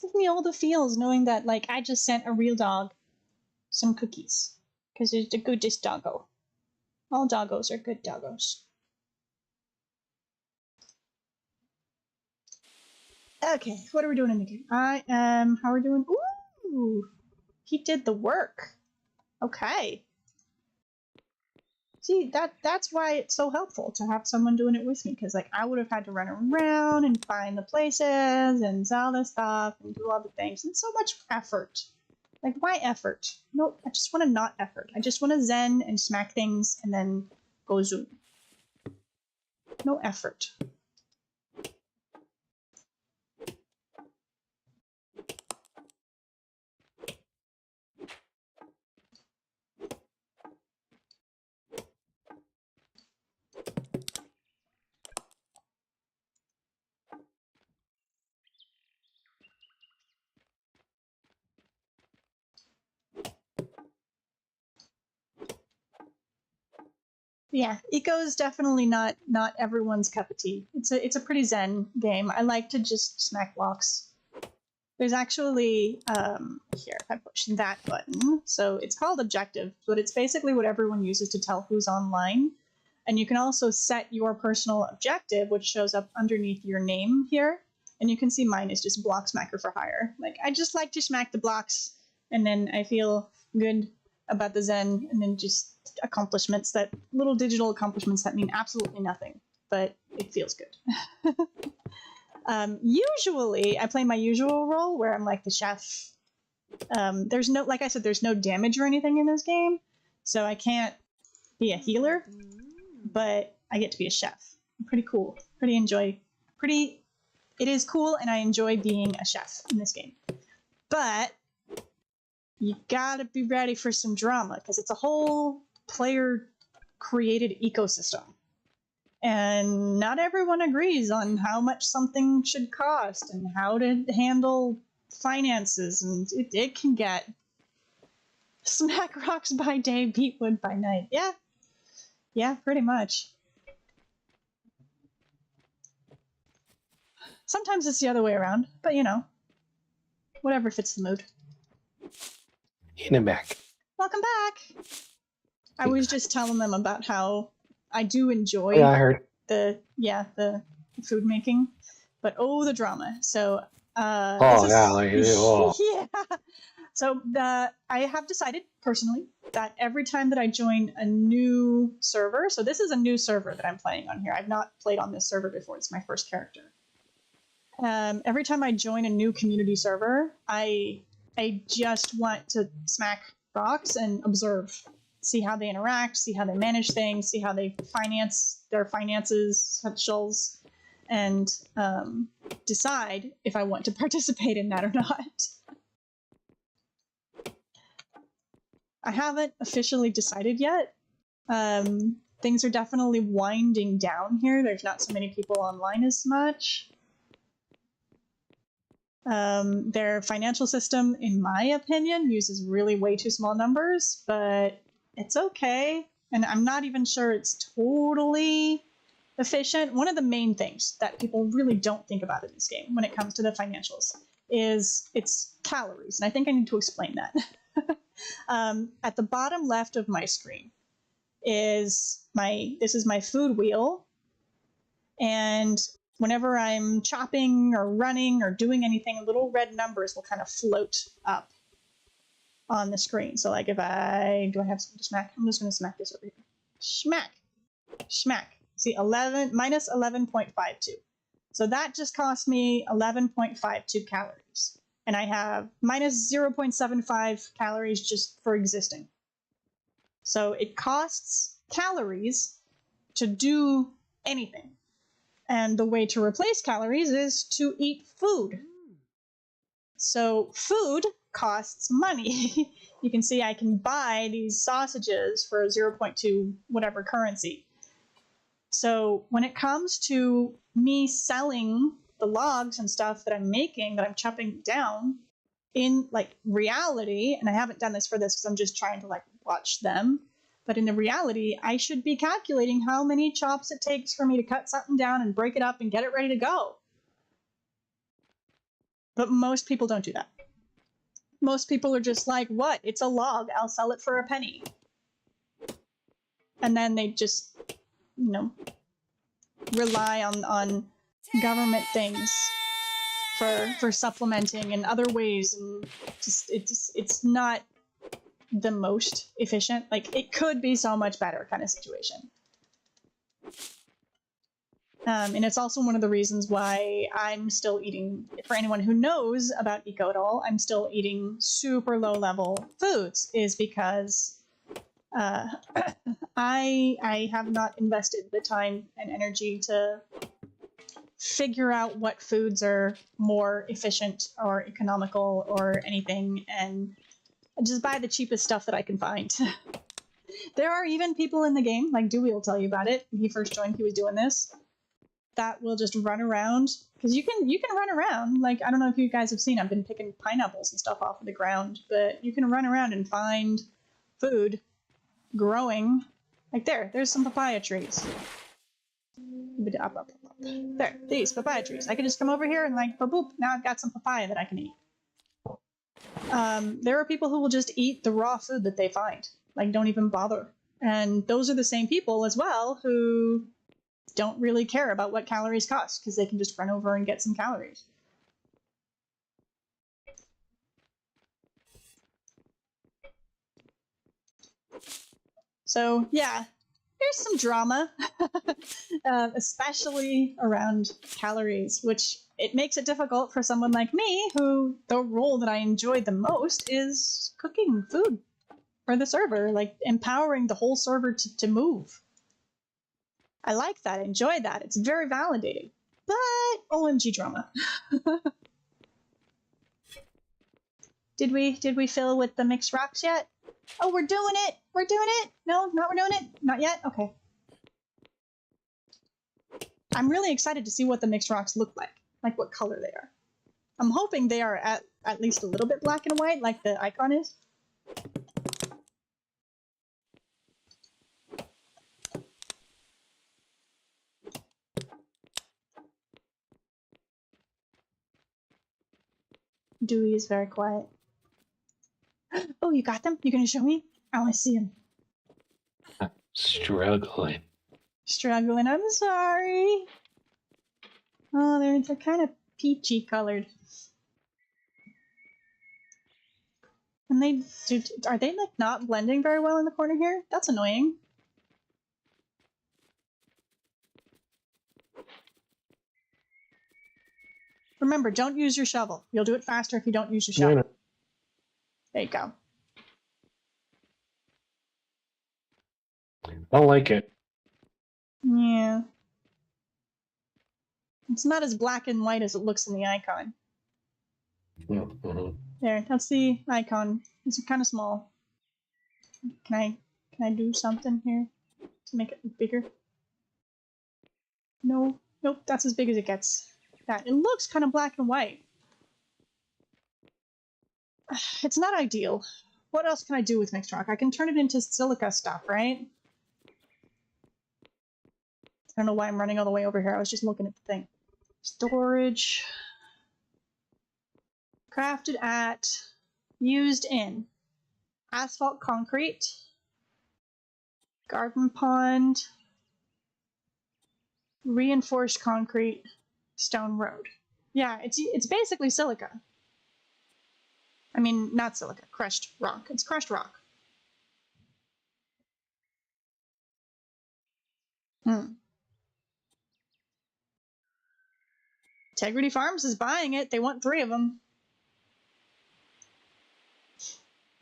Gives me all the feels knowing that, like, I just sent a real dog some cookies. Because it's the goodest doggo. All doggos are good doggos. Okay, what are we doing in the game? How are we doing? Ooh! He did the work. Okay. See, that's why it's so helpful to have someone doing it with me, because like I would have had to run around and find the places and all this stuff and do all the things, and so much effort. Like, why effort? No, I just want to not effort. I just want to zen and smack things and then go zoom. No effort. Yeah, Eco is definitely not everyone's cup of tea. It's a pretty zen game. I like to just smack blocks. There's actually here, if I push that button, so it's called objective, but it's basically what everyone uses to tell who's online. And you can also set your personal objective, which shows up underneath your name here. And you can see mine is just block smacker for hire. Like, I just like to smack the blocks, and then I feel good about the zen, and then just accomplishments, that little digital accomplishments that mean absolutely nothing, but it feels good. Usually I play my usual role where I'm like the chef. There's no, like I said, there's no damage or anything in this game, so I can't be a healer, but I get to be a chef. Pretty cool. It is cool, and I enjoy being a chef in this game. But you gotta be ready for some drama, because it's a whole player-created ecosystem. And not everyone agrees on how much something should cost and how to handle finances, and it can get smack rocks by day, beat wood by night. Yeah, pretty much. Sometimes it's the other way around, but you know, whatever fits the mood. In and back. Welcome back. I was just telling them about how I do enjoy Yeah, I heard. the food making, but oh, the drama. So yeah. So I have decided personally that every time that I join a new server, so this is a new server that I'm playing on here. I've not played on this server before. It's my first character. Every time I join a new community server, I just want to smack rocks and observe, see how they interact, see how they manage things, see how they finance their finances, socials, and decide if I want to participate in that or not. I haven't officially decided yet. Things are definitely winding down here. There's not so many people online as much. Their financial system, in my opinion, uses really way too small numbers, but it's okay. And I'm not even sure it's totally efficient. One of the main things that people really don't think about in this game when it comes to the financials is its calories. And I think I need to explain that. At the bottom left of my screen is this is my food wheel. And whenever I'm chopping or running or doing anything, little red numbers will kind of float up on the screen. So like if do I have something to smack? I'm just going to smack this over here. Smack. Smack. See, minus 11.52. So that just cost me 11.52 calories. And I have minus 0.75 calories just for existing. So it costs calories to do anything. And the way to replace calories is to eat food. So food costs money. You can see I can buy these sausages for 0.2 whatever currency. So when it comes to me selling the logs and stuff that I'm making, that I'm chopping down in like reality, and I haven't done this for this because I'm just trying to like watch them, but in the reality, I should be calculating how many chops it takes for me to cut something down and break it up and get it ready to go. But most people don't do that. Most people are just like, what? It's a log. I'll sell it for a penny. And then they just, you know, rely on government things for supplementing and other ways, and just it's not the most efficient. Like, it could be so much better kind of situation. And it's also one of the reasons why I'm still eating, for anyone who knows about eco at all, I'm still eating super low level foods, is because I have not invested the time and energy to figure out what foods are more efficient or economical or anything, and just buy the cheapest stuff that I can find. There are even people in the game, like Dewey will tell you about it. When he first joined, he was doing this. That will just run around, because you can run around. Like, I don't know if you guys have seen, I've been picking pineapples and stuff off of the ground, but you can run around and find food growing. Like there's some papaya trees. Up. There, these papaya trees. I can just come over here and like, boop, now I've got some papaya that I can eat. There are people who will just eat the raw food that they find, like don't even bother. And those are the same people as well who don't really care about what calories cost, because they can just run over and get some calories. So yeah, there's some drama, especially around calories, which it makes it difficult for someone like me, who the role that I enjoy the most is cooking food for the server, like empowering the whole server to move. I like that, I enjoy that, it's very validating, but OMG drama. Did we fill with the mixed rocks yet? Oh, we're doing it! We're doing it! No, we're doing it? Not yet? Okay. I'm really excited to see what the mixed rocks look like what color they are. I'm hoping they are at least a little bit black and white, like the icon is. Dewey is very quiet. Oh, you got them? You gonna show me? I want to see them. I'm struggling. Struggling. I'm sorry. Oh, they're kind of peachy colored. And are they like not blending very well in the corner here? That's annoying. Remember, don't use your shovel. You'll do it faster if you don't use your shovel. No. There you go. I don't like it. Yeah. It's not as black and white as it looks in the icon. Mm-hmm. There, that's the icon. It's kind of small. Can I do something here to make it look bigger? No. Nope, that's as big as it gets. That, it looks kind of black and white. It's not ideal. What else can I do with mixed rock? I can turn it into silica stuff, right? I don't know why I'm running all the way over here. I was just looking at the thing. Storage. Crafted at. Used in. Asphalt concrete. Garden pond. Reinforced concrete. Stone road. Yeah, it's basically silica. I mean, not silica, crushed rock. It's crushed rock. Integrity Farms is buying it. They want 3 of them.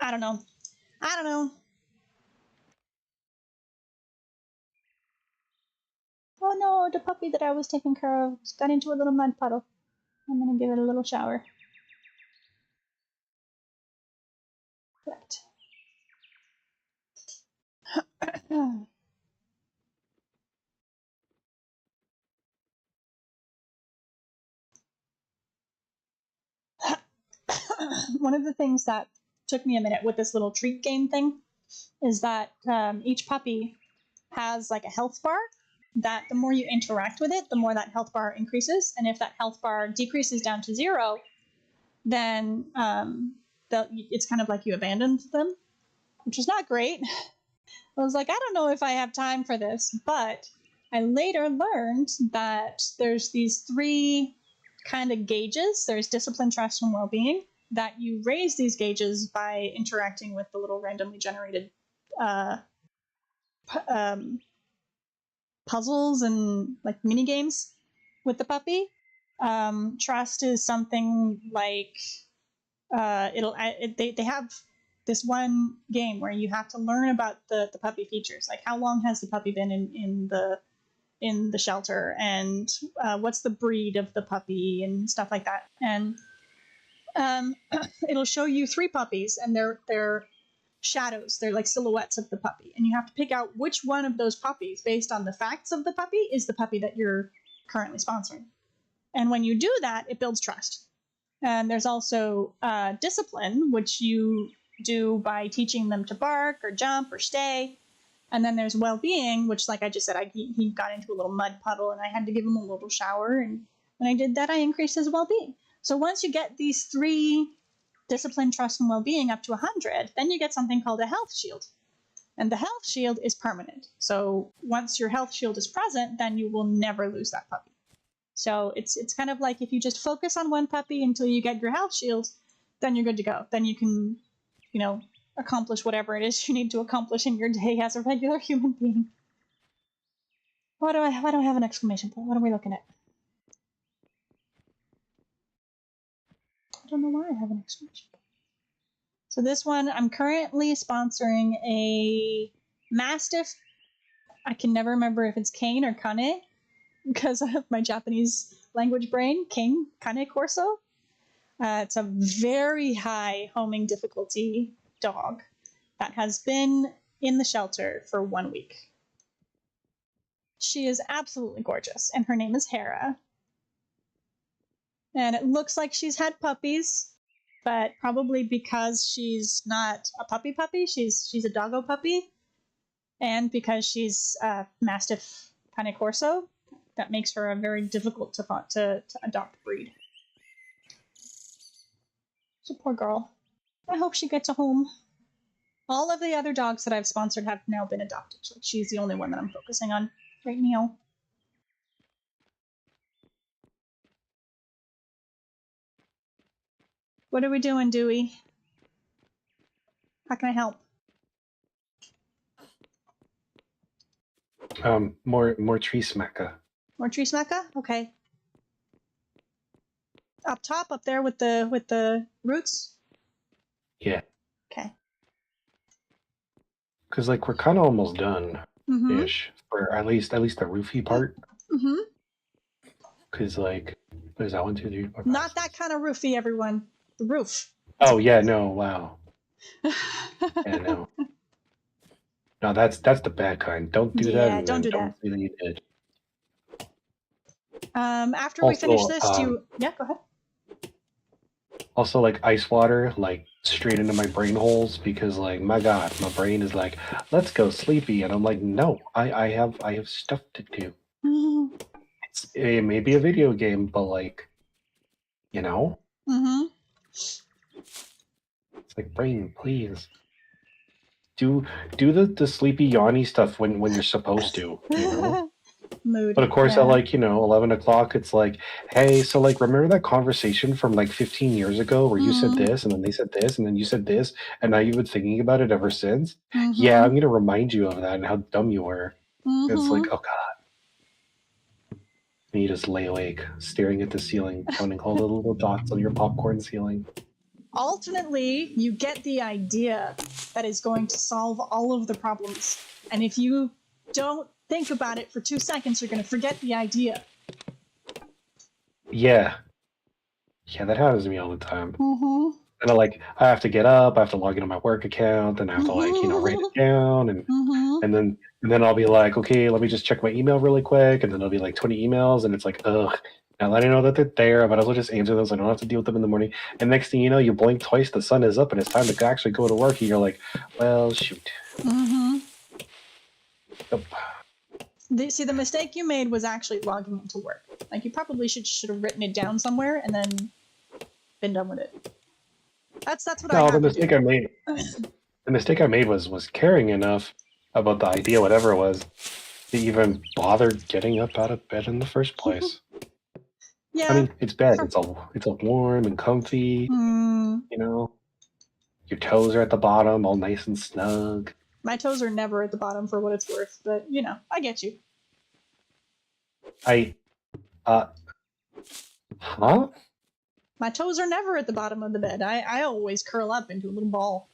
I don't know. Oh no, the puppy that I was taking care of got into a little mud puddle. I'm gonna give it a little shower. one of the things that took me a minute with this little treat game thing is that each puppy has like a health bar that the more you interact with it, the more that health bar increases. And if that health bar decreases down to 0, then it's kind of like you abandoned them, which is not great. I was like, I don't know if I have time for this, but I later learned that there's these 3 kind of gauges. There's discipline, trust, and well-being, that you raise these gauges by interacting with the little randomly generated puzzles and like mini games with the puppy. Trust is something like they have this one game where you have to learn about the puppy features, like how long has the puppy been in the shelter, and what's the breed of the puppy and stuff like that. And it'll show you 3 puppies, and they're shadows. They're like silhouettes of the puppy, and you have to pick out which one of those puppies, based on the facts of the puppy, is the puppy that you're currently sponsoring. And when you do that, it builds trust. And there's also discipline, which you do by teaching them to bark or jump or stay. And then there's well-being, which, like I just said, he got into a little mud puddle, and I had to give him a little shower. And when I did that, I increased his well-being. So once you get these 3, discipline, trust, and well-being, up to 100, then you get something called a health shield. And the health shield is permanent. So once your health shield is present, then you will never lose that puppy. So it's kind of like if you just focus on one puppy until you get your health shield, then you're good to go. Then you can, accomplish whatever it is you need to accomplish in your day as a regular human being. Why do I have an exclamation point? What are we looking at? I don't know why I have an exclamation point. So this one, I'm currently sponsoring a Mastiff. I can never remember if it's Cane or Kane because of my Japanese language brain. Kane Corso. It's a very high homing difficulty dog that has been in the shelter for 1 week. She is absolutely gorgeous, and her name is Hera. And it looks like she's had puppies, but probably because she's not a puppy, she's a doggo puppy, and because she's a Mastiff Cane Corso, that makes her a very difficult to adopt breed. So poor girl. I hope she gets a home. All of the other dogs that I've sponsored have now been adopted, so she's the only one that I'm focusing on right now. What are we doing, Dewey? How can I help? More tree smacka. More tree smacka? Okay. Up top, up there with the roots? Yeah. Okay. Because like we're kind of almost done, Mm-hmm. ish, for at least the roofy part. Mm-hmm. Because like, what is that, 1, 2, 3, 4, 5, Not 6. that kind of roofy, everyone. The roof. Oh yeah, no, wow. Yeah, no. No, that's the bad kind. Don't do that. Yeah, And don't then do that. say that you did. After we finish this, yeah, go ahead. Also, like ice water, like straight into my brain holes because, like, my God, my brain is like, let's go sleepy, and I'm like, no, I have stuff to do. Mm-hmm. It may be a video game, but like, Mm-hmm. It's like, brain, please do the sleepy yawny stuff when you're supposed to, Mood. But of course, at like 11 o'clock, it's like, hey, so like, remember that conversation from like 15 years ago where you said this, and then they said this, and then you said this, and now you've been thinking about it ever since? Mm-hmm. Yeah, I'm gonna remind you of that and how dumb you were. Mm-hmm. It's like, oh God. And you just lay awake, staring at the ceiling, counting all the little dots on your popcorn ceiling. Alternately, you get the idea that is going to solve all of the problems. And if you don't think about it for 2 seconds, you're going to forget the idea. Yeah. Yeah, that happens to me all the time. Mm-hmm. And I have to get up, I have to log into my work account, and I have to write it down, and then I'll be like, okay, let me just check my email really quick, and then there'll be like 20 emails, and it's like, ugh, I let you know that they're there, but I'll just answer those. I don't have to deal with them in the morning. And next thing you know, you blink twice, the sun is up, and it's time to actually go to work. And you're like, well, shoot. Mm-hmm. Yep. See, the mistake you made was actually logging into work. Like, you probably should have written it down somewhere and then been done with it. That's what I No, have the to do. the mistake I made was caring enough about the idea, whatever it was, to even bother getting up out of bed in the first place. Yeah. I mean, it's bed. It's all warm and comfy. Mm, You know, your toes are at the bottom, all nice and snug. my toes are never at the bottom for what it's worth, but you know, I get you. Huh? My toes are never at the bottom of the bed. I always curl up into a little ball.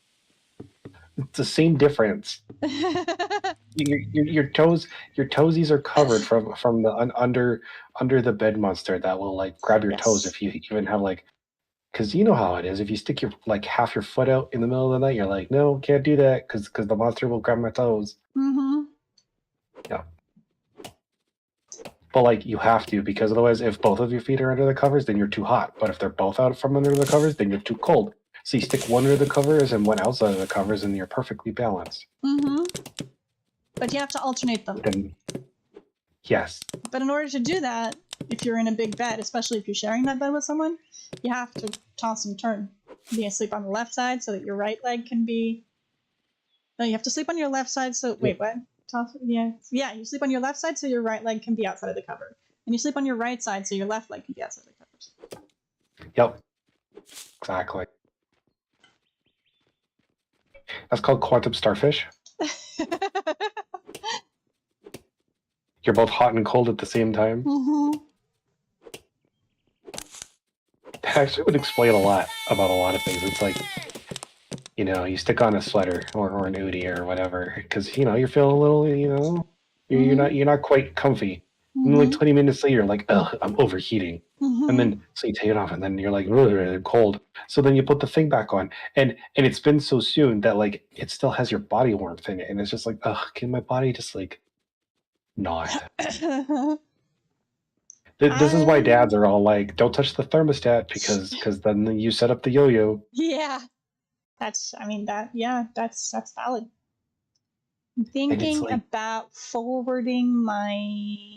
It's the same difference. Your toesies are covered from the under the bed monster that will like grab your toes if you even have like, because you know how it is. If you stick your like half your foot out in the middle of the night, you're like, no, can't do that because the monster will grab my toes. Mm-hmm. Yeah. But like you have to, because otherwise, if both of your feet are under the covers, then you're too hot. But if they're both out from under the covers, then you're too cold. So you stick one under the covers and one outside of the covers, and you're perfectly balanced. Mm-hmm. But you have to alternate them. Then, yes. But in order to do that, if you're in a big bed, especially if you're sharing that bed with someone, you have to toss and turn. You have to sleep on the left side so that your right leg can be. No, you have to sleep on your left side so. Wait, what? Toss? Yeah. Yeah, you sleep on your left side so your right leg can be outside of the cover. And you sleep on your right side so your left leg can be outside of the covers. Yep. Exactly. That's called quantum starfish. You're both hot and cold at the same time. Mm-hmm. That actually would explain a lot about a lot of things. It's like, you know, you stick on a sweater or an hoodie or whatever because you know you're feeling a little, you know, you're not quite comfy. And like 20 minutes later, you're like, ugh, I'm overheating. And then so you take it off, and then you're like, really cold. So then you put the thing back on, and it's been so soon that like it still has your body warmth in it, and it's just like, ugh, can my body just like not? This is why dads are all like, don't touch the thermostat because then you set up the yo-yo. Yeah, that's valid. I'm thinking like, about forwarding my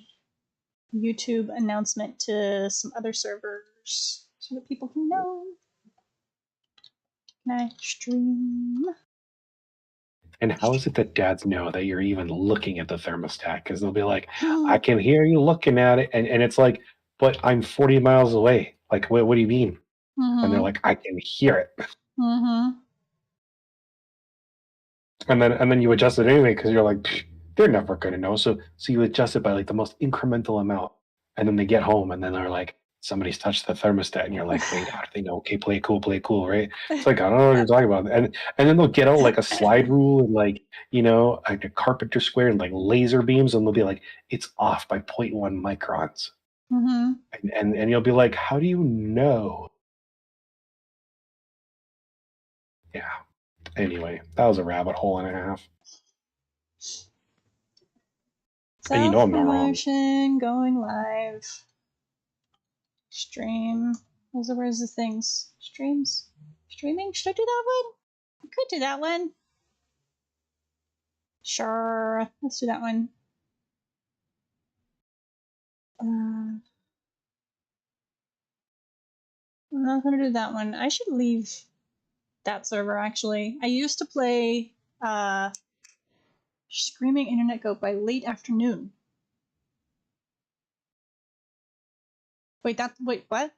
YouTube announcement to some other servers so that people can know. Can I stream? And how is it that dads know that you're even looking at the thermostat? Because they'll be like, I can hear you looking at it. And it's like, but I'm 40 miles away. Like, what do you mean? And they're like, I can hear it. And then you adjust it anyway because you're like, they're never going to know. So you adjust it by like the most incremental amount. And then they get home and then they're like, somebody's touched the thermostat, and you're like, wait, how do they know? Okay, play cool, right? It's like, I don't know what you're talking about. And then they'll get out like a slide rule and like, you know, like a carpenter square and like laser beams, and they'll be like, it's off by 0.1 microns. And you'll be like, how do you know? Yeah. Anyway, that was a rabbit hole and a half. And you know I'm not wrong. Self-promotion, going live. Stream. Where's the things? Streams? Streaming? Should I do that one? I could do that one. Sure. Let's do that one. I'm not going to do that one. I should leave that server, actually. I used to play Screaming Internet Goat by late afternoon. Wait, what?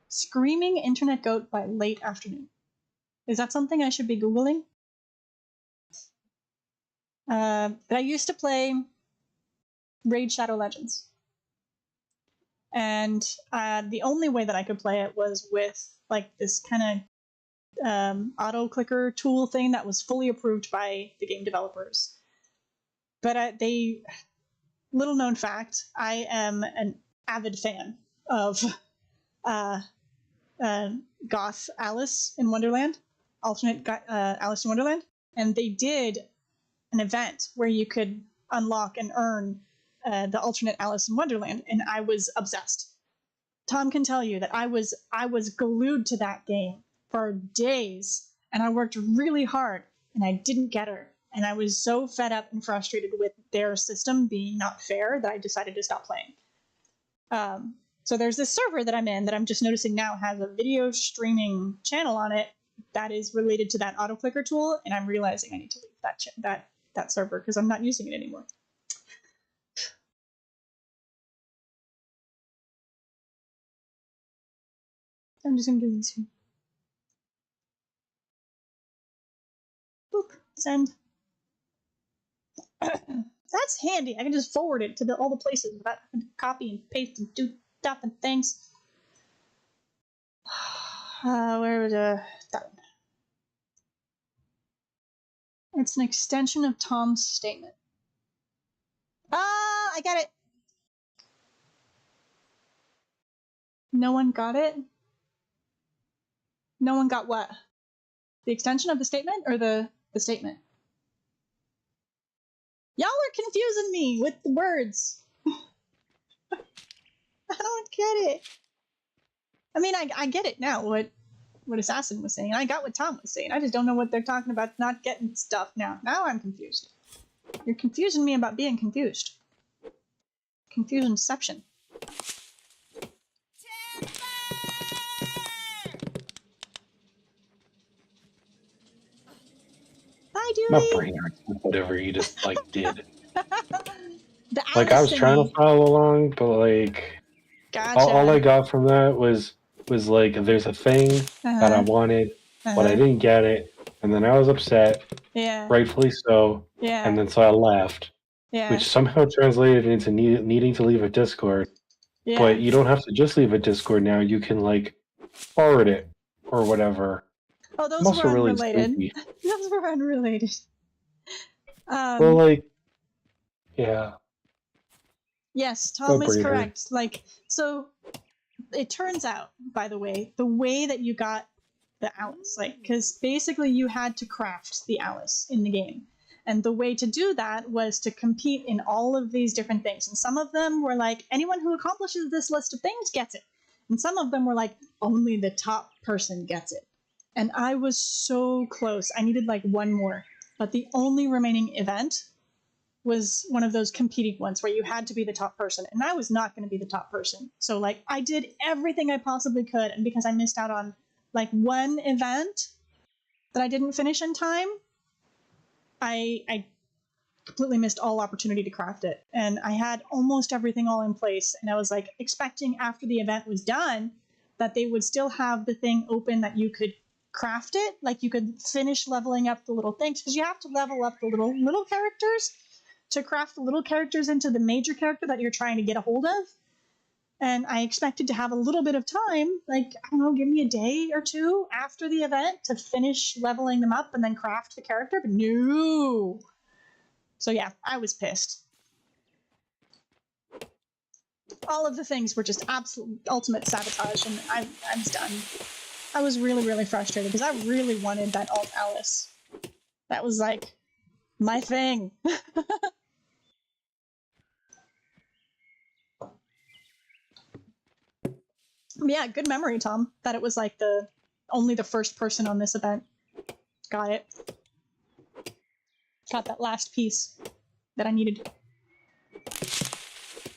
Screaming Internet Goat by late afternoon. Is that something I should be Googling? But I used to play Raid Shadow Legends. And the only way that I could play it was with like this kind of auto clicker tool thing that was fully approved by the game developers. But little known fact, I am an avid fan of Goth Alice in Wonderland, alternate Alice in Wonderland, and they did an event where you could unlock and earn the alternate Alice in Wonderland, and I was obsessed. Tom can tell you that I was glued to that game for days, and I worked really hard, and I didn't get her. And I was so fed up and frustrated with their system being not fair that I decided to stop playing. So there's this server that I'm in that I'm just noticing now has a video streaming channel on it that is related to that auto clicker tool, and I'm realizing I need to leave that server because I'm not using it anymore. I'm just gonna do this here. Boop, send. That's handy. I can just forward it to all the places without having to copy and paste and do stuff and things. Where was that one? It's an extension of Tom's statement. Ah, I got it. No one got it? No one got what? The extension of the statement or the statement? Y'all are confusing me with the words. I don't get it. I mean, I get it now, what Assassin was saying. I got what Tom was saying. I just don't know what they're talking about not getting stuff now. Now I'm confused. You're confusing me about being confused. Confusionception. Bye, My Dewey! brain hurts with whatever you just like did. The Like I was Alice trying thingy. to follow along, but like Gotcha. all I got from that was like there's a thing that I wanted, but I didn't get it, and then I was upset, Yeah. rightfully so, Yeah. and then so I left, Yeah. which somehow translated into needing to leave a Discord. Yeah. But you don't have to just leave a Discord now. You can like forward it or whatever. Oh, those I'm also were really unrelated. sleepy. Those were unrelated. Well, like, yeah. Yes, Tom is brain hurt. correct. Like, so it turns out, by the way, the way that you got the Alice, like, because basically you had to craft the Alice in the game. And the way to do that was to compete in all of these different things. And some of them were like, anyone who accomplishes this list of things gets it. And some of them were like, only the top person gets it. And I was so close. I needed like one more. But the only remaining event was one of those competing ones where you had to be the top person. And I was not going to be the top person. So like I did everything I possibly could. And because I missed out on like one event that I didn't finish in time, I completely missed all opportunity to craft it. And I had almost everything all in place. And I was like expecting after the event was done that they would still have the thing open that you could craft it. Like you could finish leveling up the little things because you have to level up the little characters to craft the little characters into the major character that you're trying to get a hold of. And I expected to have a little bit of time, like, I don't know, give me a day or two after the event to finish leveling them up and then craft the character, but no. So yeah, I was pissed. All of the things were just absolute ultimate sabotage, and I was done. I was really, really frustrated because I really wanted that alt Alice. That was like my thing. Yeah, good memory, Tom. That it was like only the first person on this event got it. Got that last piece that I needed.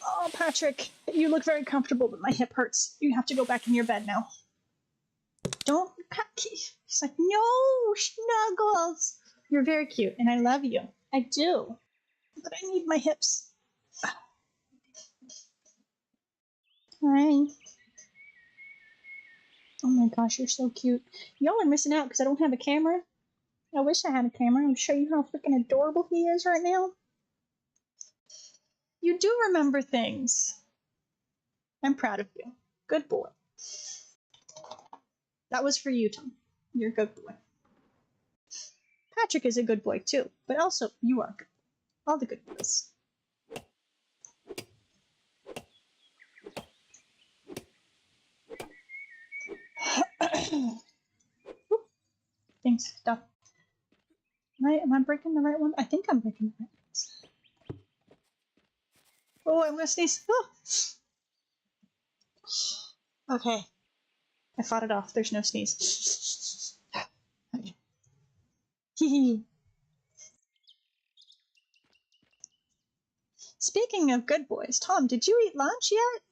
Oh, Patrick, you look very comfortable, but my hip hurts. You have to go back in your bed now. Don't. He's like, no, Snuggles. You're very cute, and I love you. I do. But I need my hips. Hi. Oh my gosh, you're so cute. Y'all are missing out because I don't have a camera. I wish I had a camera. I'll show you how freaking adorable he is right now. You do remember things. I'm proud of you. Good boy. That was for you, Tom. You're a good boy. Patrick is a good boy too, but also you are good. All the good boys. Thanks, stuff. Am I breaking the right one? I think I'm breaking the right ones. Oh, I'm gonna sneeze. Oh. Okay. I fought it off. There's no sneeze. Okay. Speaking of good boys, Tom, did you eat lunch yet?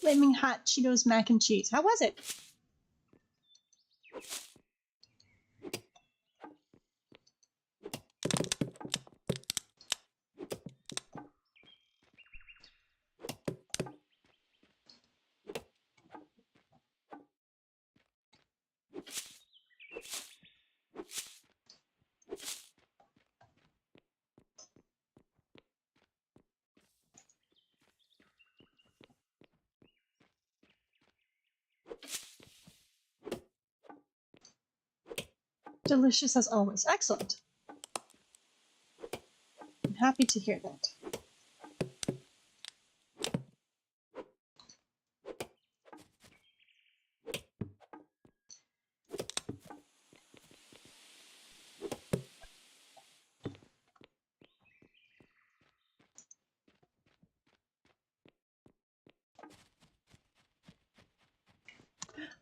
Flaming hot Cheetos mac and cheese. How was it? Delicious as always. Excellent. I'm happy to hear that.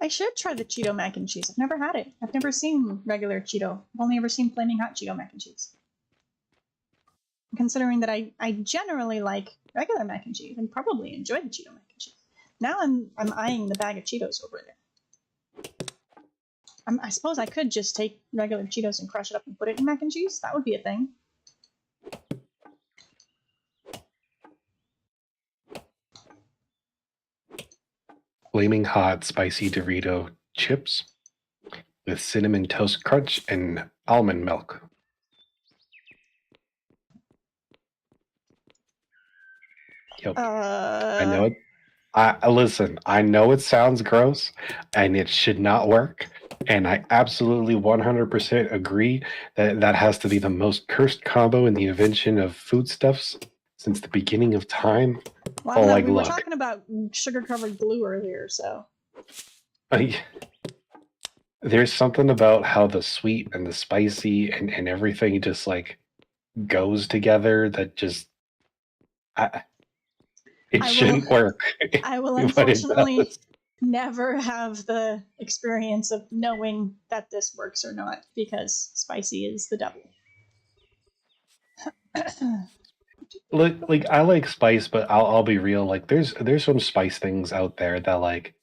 I should try the Cheeto mac and cheese. I've never had it. I've never seen regular Cheeto. I've only ever seen flaming hot Cheeto mac and cheese. Considering that I generally like regular mac and cheese and probably enjoy the Cheeto mac and cheese. Now I'm eyeing the bag of Cheetos over there. I suppose I could just take regular Cheetos and crush it up and put it in mac and cheese. That would be a thing. Flaming hot spicy Dorito chips with cinnamon toast crunch and almond milk. Yep. I know it. I listen. I know it sounds gross, and it should not work. And I absolutely 100% agree that that has to be the most cursed combo in the invention of foodstuffs since the beginning of time. Well, like, we were talking about sugar-covered glue earlier, so. There's something about how the sweet and the spicy and everything just like goes together that just it shouldn't work. I will unfortunately never have the experience of knowing that this works or not because spicy is the devil. Like I like spice, but I'll be real. Like there's some spice things out there that like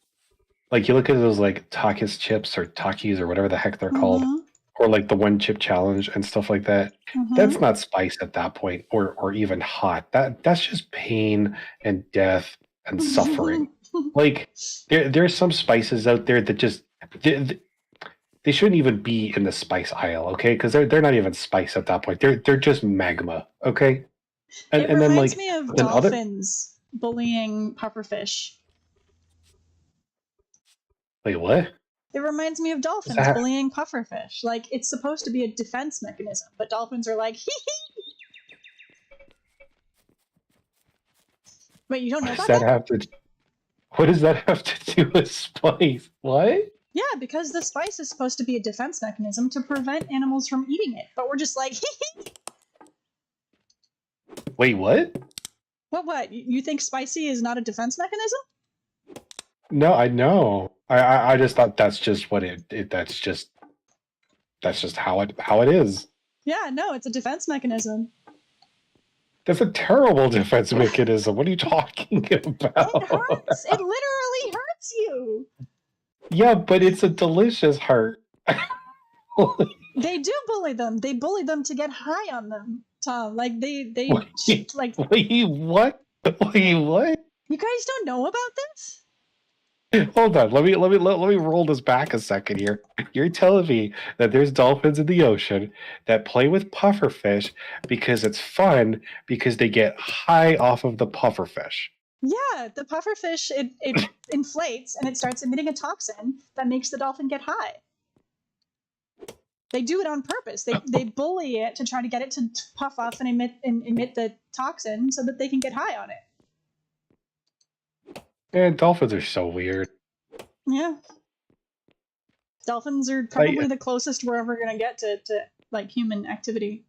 you look at those like Takis chips or Takis or whatever the heck they're called, or like the one chip challenge and stuff like that. That's not spice at that point, or even hot. That's just pain and death and suffering. Like there's some spices out there that just they shouldn't even be in the spice aisle, okay? Because they're not even spice at that point. They're just magma, okay? And it reminds me of dolphins bullying pufferfish. Wait, what? It reminds me of dolphins bullying pufferfish. Like, it's supposed to be a defense mechanism, but dolphins are like, hee hee. Wait, you don't know about that? What does that have to do with spice? What? Yeah, because the spice is supposed to be a defense mechanism to prevent animals from eating it, but we're just like, hee hee. Wait, what? What? You think spicy is not a defense mechanism? No, I know. I just thought that's just what that's just how it is. Yeah, no, it's a defense mechanism. That's a terrible defense mechanism. What are you talking about? It hurts. It literally hurts you. Yeah, but it's a delicious hurt. They do bully them. They bully them to get high on them, Tom. Like they Wait, like. wait, what? Wait, what? You guys don't know about this? Hold on, let me roll this back a second here. You're telling me that there's dolphins in the ocean that play with pufferfish because it's fun because they get high off of the pufferfish. Yeah, the pufferfish it inflates and it starts emitting a toxin that makes the dolphin get high. They do it on purpose. They bully it to try to get it to puff off and emit the toxin so that they can get high on it. And dolphins are so weird. Yeah. Dolphins are probably the closest we're ever going to get to like human activity.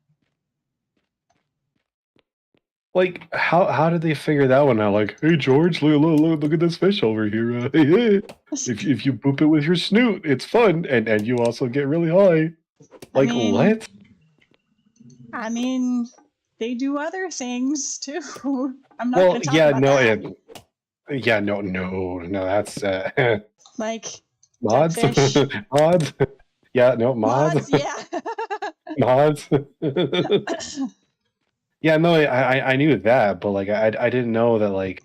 Like, how did they figure that one out? Like, hey George, look at this fish over here. If you poop it with your snoot, it's fun, and you also get really high. Like, what? I mean, they do other things too. I'm not going to talk about that. No, that's like mods. Mods. Yeah, no, mods. Yeah. Mods. Yeah, no, I knew that, but like I didn't know that like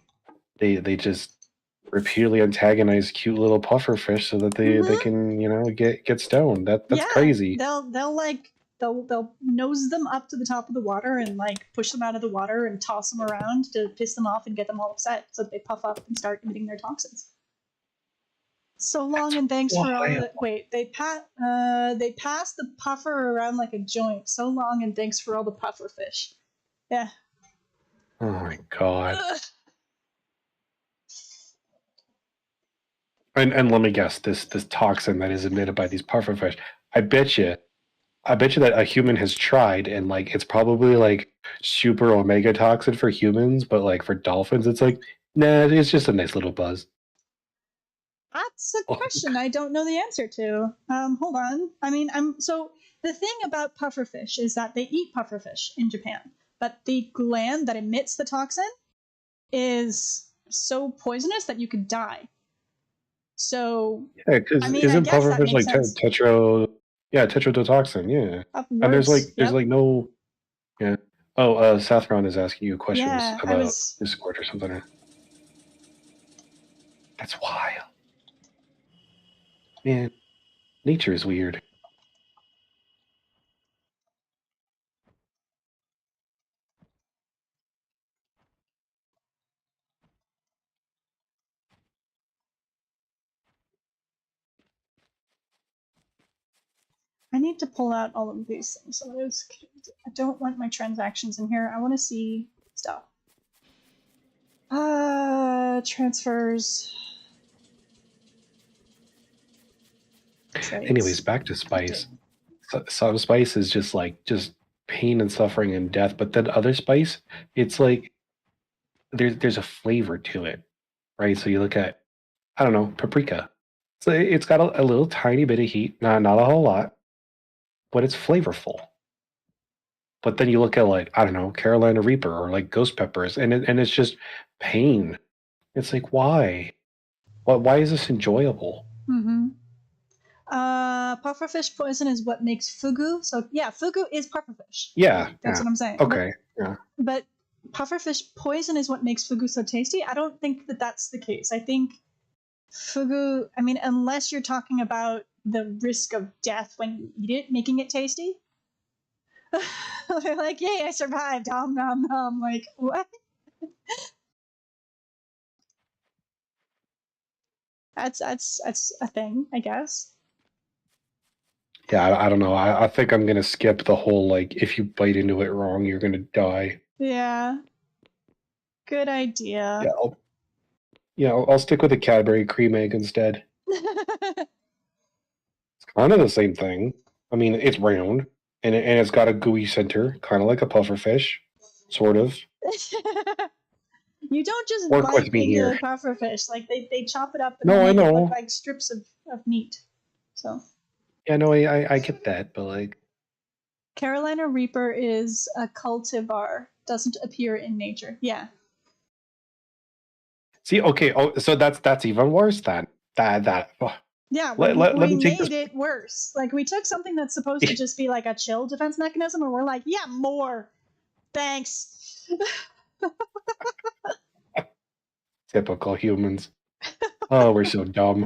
they just repeatedly antagonize cute little pufferfish so that they can, you know, get stoned. That's crazy. They'll nose them up to the top of the water and like push them out of the water and toss them around to piss them off and get them all upset so that they puff up and start emitting their toxins. So long and thanks for all the wait. They pass the puffer around like a joint. So long and thanks for all the pufferfish. Yeah. Oh my god. Ugh. And let me guess, this toxin that is emitted by these pufferfish, I bet you that a human has tried, and like it's probably like super omega toxin for humans, but like for dolphins, it's like, nah, it's just a nice little buzz. That's a question I don't know the answer to. Hold on. I mean, so the thing about pufferfish is that they eat pufferfish in Japan, but the gland that emits the toxin is so poisonous that you could die. So yeah, because isn't pufferfish like tetrodotoxin? Yeah, and there's like no, yeah. Oh, Sathron is asking you questions about Discord or something. That's wild. Man, nature is weird. I need to pull out all of these things. So I don't want my transactions in here. I want to see stuff. Transfers. Trades. Anyways, back to spice. Some spice is just pain and suffering and death, but then other spice, it's like there's a flavor to it, right? So you look at, I don't know, paprika. So it's got a little tiny bit of heat, not a whole lot, but it's flavorful. But then you look at like, I don't know, Carolina Reaper or like ghost peppers, and it's just pain. It's like, why? Why is this enjoyable? Mm-hmm. Pufferfish poison is what makes fugu. So yeah, fugu is pufferfish. Yeah, that's what I'm saying. Okay, yeah. But pufferfish poison is what makes fugu so tasty. I don't think that that's the case. I think fugu, I mean, unless you're talking about the risk of death when you eat it, making it tasty. They're like, yay, I survived. Nom nom nom. Like, what? That's a thing, I guess. Yeah, I don't know. I think I'm gonna skip the whole like if you bite into it wrong, you're gonna die. Yeah. Good idea. Yeah, I'll stick with the Cadbury cream egg instead. It's kind of the same thing. I mean, it's round and it's got a gooey center, kind of like a pufferfish, sort of. You don't just bite into a pufferfish. Like they chop it up and make it look like strips of meat. So. Yeah, no, I get that, but like Carolina Reaper is a cultivar, doesn't appear in nature. Yeah. See, okay, so that's even worse then. That Yeah, Let we me take this. made it worse. Like, we took something that's supposed to just be like a chill defense mechanism, and we're like, yeah, more. Thanks. Typical humans. Oh, we're so dumb.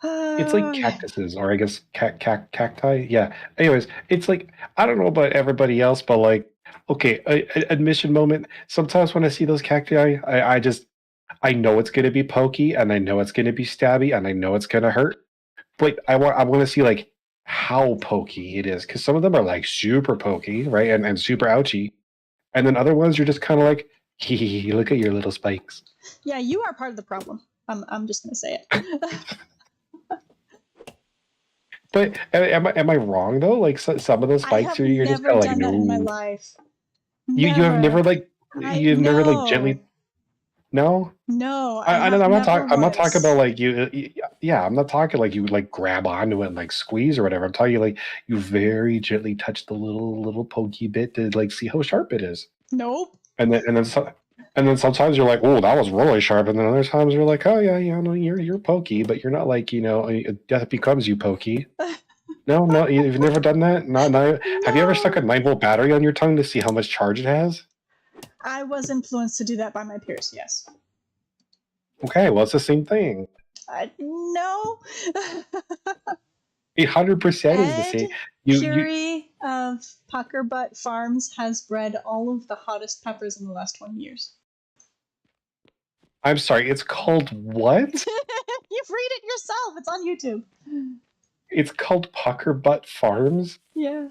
It's like cactuses, or I guess cacti. Yeah. Anyways, it's like, I don't know about everybody else, but like, okay, admission moment. Sometimes when I see those cacti, I know it's gonna be pokey, and I know it's gonna be stabby, and I know it's gonna hurt. But I want to see like how pokey it is, because some of them are like super pokey, right, and super ouchy, and then other ones you're just kind of like, hee, look at your little spikes. Yeah, you are part of the problem. I'm just gonna say it. But am I wrong though? Like some of those I spikes, have you're just never kind of like, done that in my no. life. You have never like No. gently. No, No, I I don't. have never I'm not talking about once. like yeah, I'm not talking like you would like grab onto it and like squeeze or whatever. I'm talking like you very gently touch the little pokey bit to like see how sharp it is. Nope. And then sometimes you're like, oh, that was really sharp, and then other times you're like, oh yeah, no, you're pokey, but you're not like, death becomes you pokey. No, you've never done that. No. Have you ever stuck a 9-volt battery on your tongue to see how much charge it has? I was influenced to do that by my peers. Yes. Okay, well, it's the same thing. No. 800% is the Ed same. You Curie of Pucker Butt Farms has bred all of the hottest peppers in the last 20 years. I'm sorry, it's called what? You've read it yourself. It's on YouTube. It's called Pucker Butt Farms? Yeah.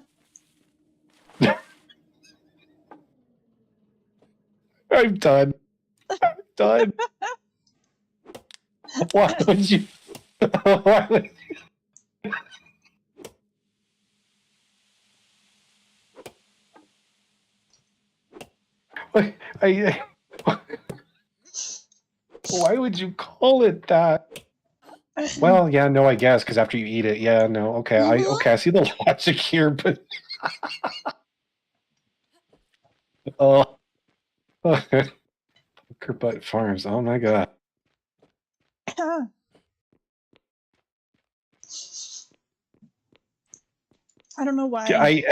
I'm done. I'm done. Why would you? Why would I, why would you call it that? Well, yeah, no, I guess, because after you eat it, yeah, no, okay, I see the logic here, but oh, Pucker Butt Farms, oh my god. I don't know why.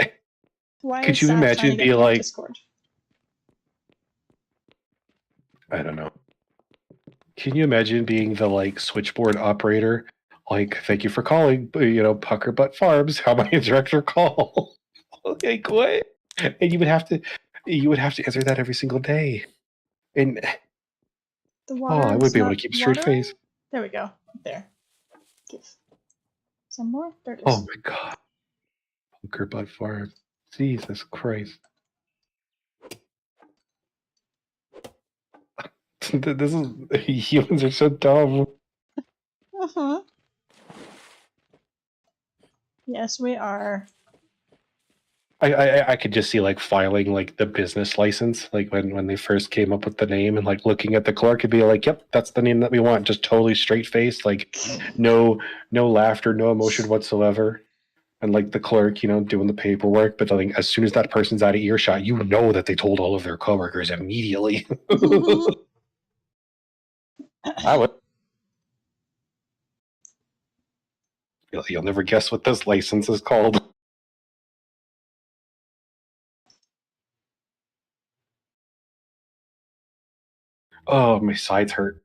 Why Could is you Saf imagine trying to be get me in like, Discord? I don't know. Can you imagine being the like switchboard operator? Like, thank you for calling, Pucker Butt Farms. How may I direct your call? Like what? And you would have to answer that every single day. And The I would water's be able to not keep a straight watering? face. There we go. There. Give some more. There it is. Oh my god. Pucker Butt Farms. Jesus Christ. This is humans are so dumb. Uh-huh. Yes, we are. I could just see like filing like the business license, like when they first came up with the name, and like looking at the clerk and be like, yep, that's the name that we want. Just totally straight face, like no laughter, no emotion whatsoever. And like the clerk, doing the paperwork, but like as soon as that person's out of earshot, you know that they told all of their coworkers immediately. I would. You'll never guess what this license is called. Oh, my sides hurt.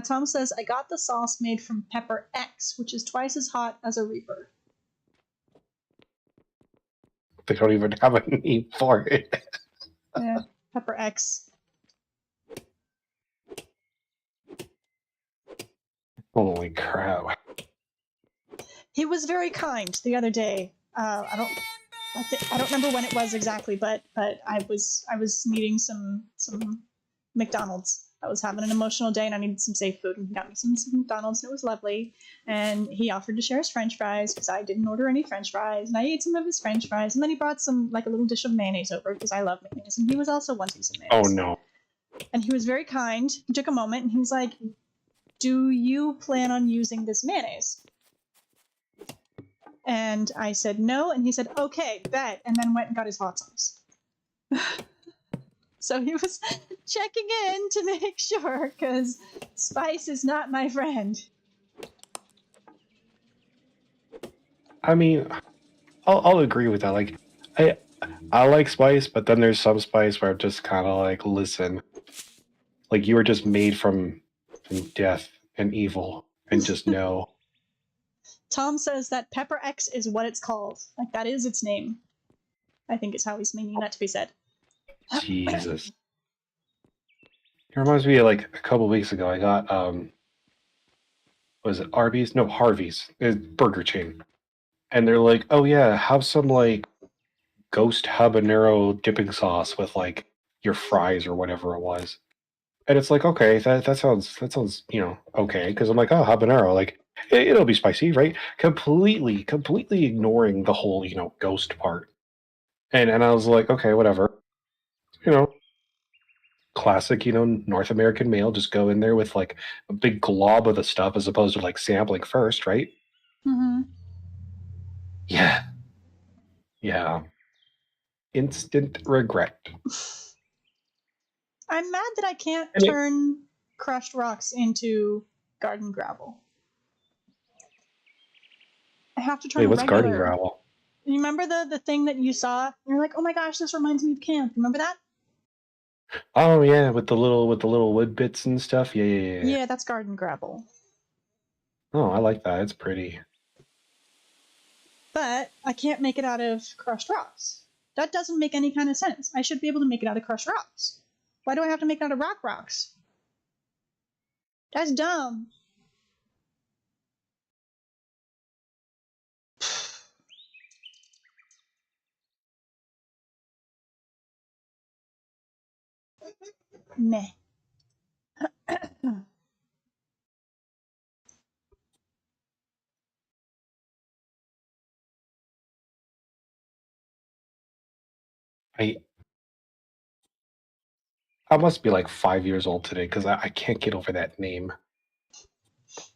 Tom says, I got the sauce made from Pepper X, which is twice as hot as a Reaper. They don't even have a name for it. Yeah, Pepper X. Holy crap. He was very kind the other day. I don't remember when it was exactly, but I was needing some McDonald's. I was having an emotional day and I needed some safe food, and he got me some McDonald's, and it was lovely. And he offered to share his French fries because I didn't order any French fries, and I ate some of his French fries. And then he brought some, like, a little dish of mayonnaise over because I love mayonnaise, and he was also wanting some Oh mayonnaise. no. And he was very kind. He took a moment and he was like, "Do you plan on using this mayonnaise?" And I said no, and he said, "Okay, bet," and then went and got his hot sauce. So he was checking in to make sure, because spice is not my friend. I mean, I'll agree with that. Like, I like spice, but then there's some spice where I'm just kind of like, listen, like you were just made from death and evil, and just no. Tom says that Pepper X is what it's called. Like, that is its name. I think is how he's meaning that to be said. Jesus. It reminds me of, like, a couple weeks ago, I got was it Arby's? No, Harvey's. It's a burger chain. And they're like, "Oh yeah, have some like ghost habanero dipping sauce with like your fries or whatever it was." And it's like, okay, that sounds okay, because I'm like, oh, habanero, like it'll be spicy, right? Completely ignoring the whole ghost part. And I was like, okay, whatever. You know, classic, North American male, just go in there with like a big glob of the stuff as opposed to like sampling first, right? Mm-hmm. Yeah. Yeah. Instant regret. I'm mad that I can't And turn crushed rocks into garden gravel. I have to turn wait, what's regular. garden gravel? You remember the thing that you saw? You're like, oh my gosh, this reminds me of camp. Remember that? Oh yeah, with the little wood bits and stuff. Yeah. Yeah, that's garden gravel. Oh, I like that. It's pretty. But I can't make it out of crushed rocks. That doesn't make any kind of sense. I should be able to make it out of crushed rocks. Why do I have to make it out of rocks? That's dumb. Meh. I I must be like 5 years old today because I can't get over that name.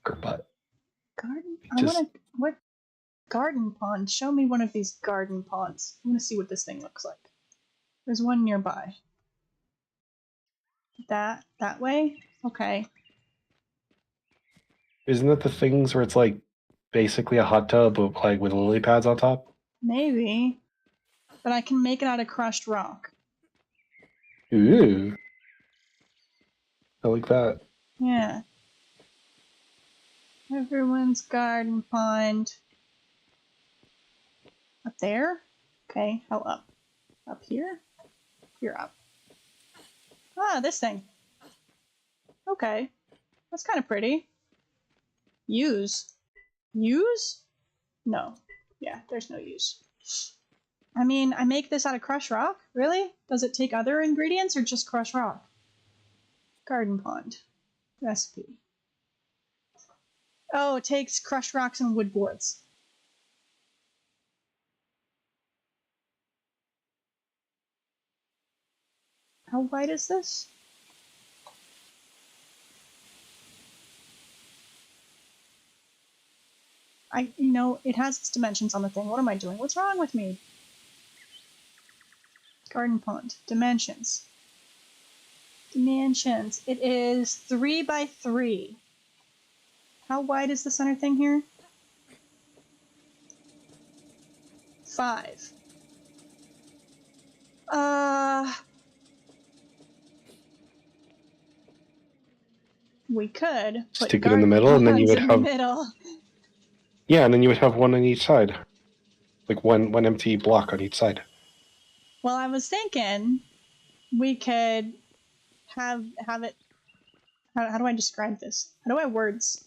But Garden? just What? Garden pond. Show me one of these garden ponds. I want to see what this thing looks like. There's one nearby. That way? Okay. isn't it the things where it's like basically a hot tub but like with lily pads on top? Maybe. But I can make it out of crushed rock. Ooh, I like that. Yeah. Everyone's garden pond. Up there? Okay, how up? Up here? Here up. Ah, this thing. Okay. That's kind of pretty. Use. Use? No. Yeah, there's no use. I mean, I make this out of crushed rock? Really? Does it take other ingredients or just crushed rock? Garden pond. Recipe. Oh, it takes crushed rocks and wood boards. How wide is this? It has its dimensions on the thing. What am I doing? What's wrong with me? Garden pond. Dimensions. Dimensions. It is 3 by 3. How wide is the center thing here? 5. We could put Stick it in the middle, and then you would in the have middle. yeah, and then you would have one on each side, like one empty block on each side. Well, I was thinking we could have it. How do I describe this? How do I words?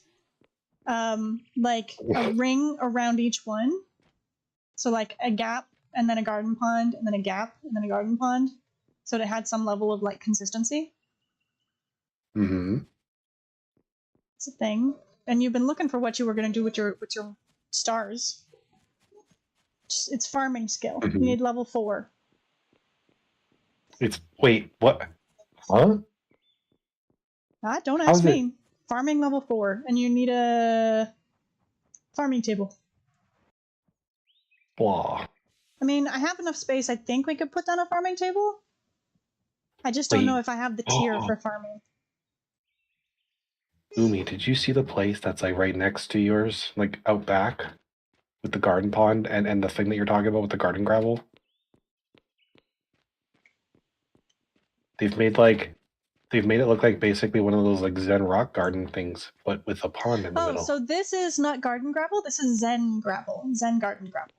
Like a ring around each one. So like a gap and then a garden pond and then a gap and then a garden pond. So it had some level of like consistency. Mm-hmm. It's a thing. And you've been looking for what you were going to do with your stars. It's farming skill. Mm-hmm. You need level 4. Wait, what? Huh? Don't How's ask it? me. Farming level 4, and you need a farming table. Blah. I mean, I have enough space. I think we could put down a farming table. I just don't know if I have the tier for farming. Lumi, did you see the place that's like right next to yours, like out back, with the garden pond and the thing that you're talking about with the garden gravel? They've made it look like basically one of those like Zen rock garden things, but with a pond in the middle. So this is not garden gravel. This is Zen gravel. Zen garden gravel.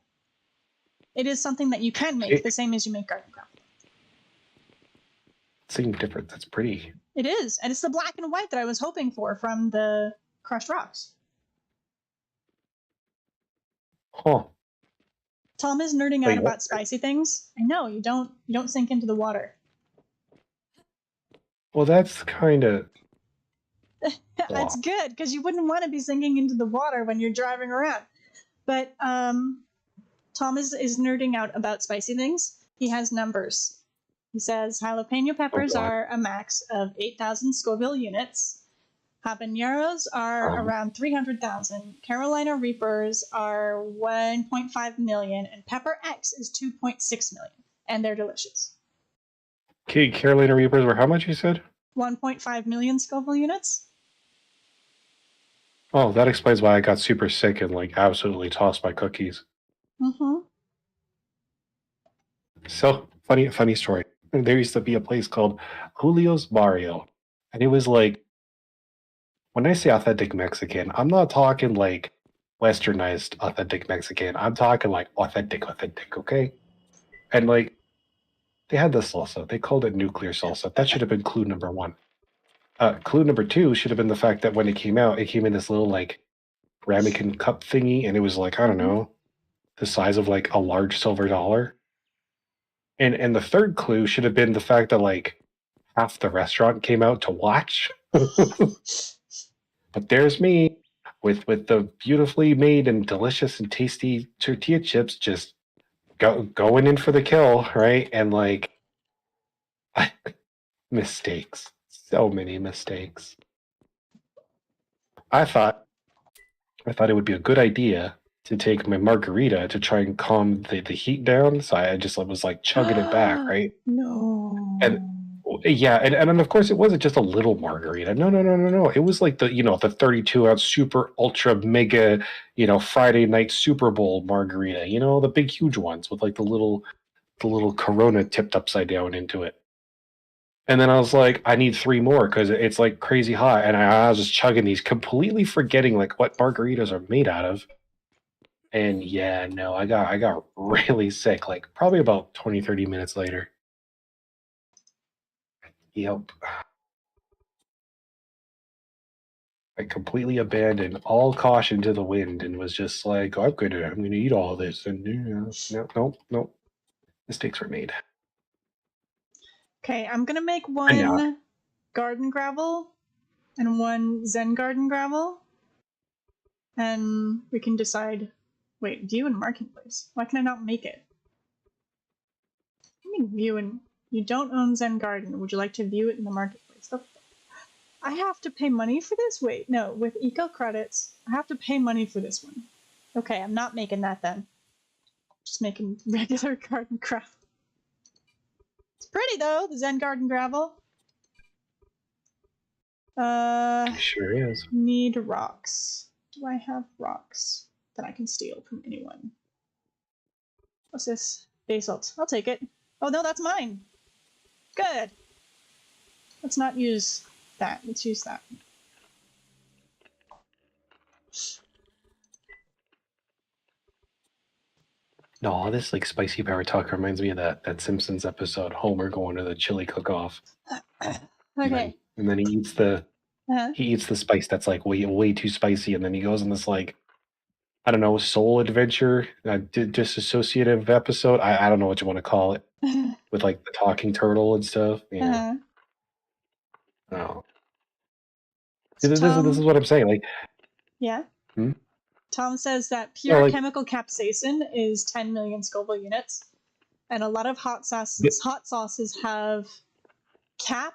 It is something that you can make the same as you make garden gravel. Seems different. That's pretty. It is, and it's the black and white that I was hoping for from the crushed rocks. Huh. Tom is nerding out about spicy things. I know, you don't sink into the water. Well, that's kind of... That's good, because you wouldn't want to be sinking into the water when you're driving around. But Tom is nerding out about spicy things. He has numbers. He says jalapeno peppers are a max of 8,000 Scoville units. Habaneros are around 300,000. Carolina Reapers are 1.5 million, and Pepper X is 2.6 million, and they're delicious. Okay, Carolina Reapers were how much, you said? 1.5 million Scoville units. Oh, that explains why I got super sick and like absolutely tossed my cookies. Mm-hmm. So funny story. There used to be a place called Julio's Barrio, and it was like, when I say authentic Mexican, I'm not talking like westernized authentic Mexican. I'm talking like authentic, okay? And like, they had this salsa. They called it nuclear salsa. That should have been clue number 1. Clue number 2 should have been the fact that when it came out, it came in this little like ramekin cup thingy, and it was like, I don't know, the size of like a large silver dollar. And the third clue should have been the fact that like half the restaurant came out to watch. But there's me with the beautifully made and delicious and tasty tortilla chips just going in for the kill, right? And like mistakes. So many mistakes. I thought it would be a good idea to take my margarita to try and calm the heat down. So I just was like chugging it back, right? No. And yeah, and of course it wasn't just a little margarita. No. It was like the 32-ounce super ultra mega, Friday night Super Bowl margarita. The big huge ones with like the little Corona tipped upside down into it. And then I was like, I need 3 more because it's like crazy hot. And I was just chugging these, completely forgetting like what margaritas are made out of. And yeah, no, I got really sick, like probably about 20, 30 minutes later. Yep. I completely abandoned all caution to the wind and was just like, oh, I'm gonna eat all of this. And no. Mistakes were made. Okay, I'm gonna make 1 garden gravel and 1 Zen garden gravel. And we can decide. Wait, view and marketplace. Why can I not make it? I mean, view and you don't own Zen Garden. Would you like to view it in the marketplace? I have to pay money for this? Wait, no. With eco credits, I have to pay money for this one. Okay, I'm not making that then. Just making regular garden gravel. It's pretty though, the Zen Garden gravel. It sure is. Need rocks. Do I have rocks that I can steal from anyone? What's this? Basalt. I'll take it. Oh no, that's mine. Good. Let's not use that. Let's use that. No, this like spicy power talk reminds me of that Simpsons episode, Homer going to the chili cook-off. Okay. And then he eats the spice that's like way too spicy, and then he goes in this like, I don't know, soul adventure, disassociative episode. I don't know what you want to call it, with like the talking turtle and stuff. Yeah. Oh. See, this is what I'm saying. Like, Yeah. hmm? Tom says that No, pure like, chemical capsaicin is 10 million Scoville units, and a lot of hot sauces have cap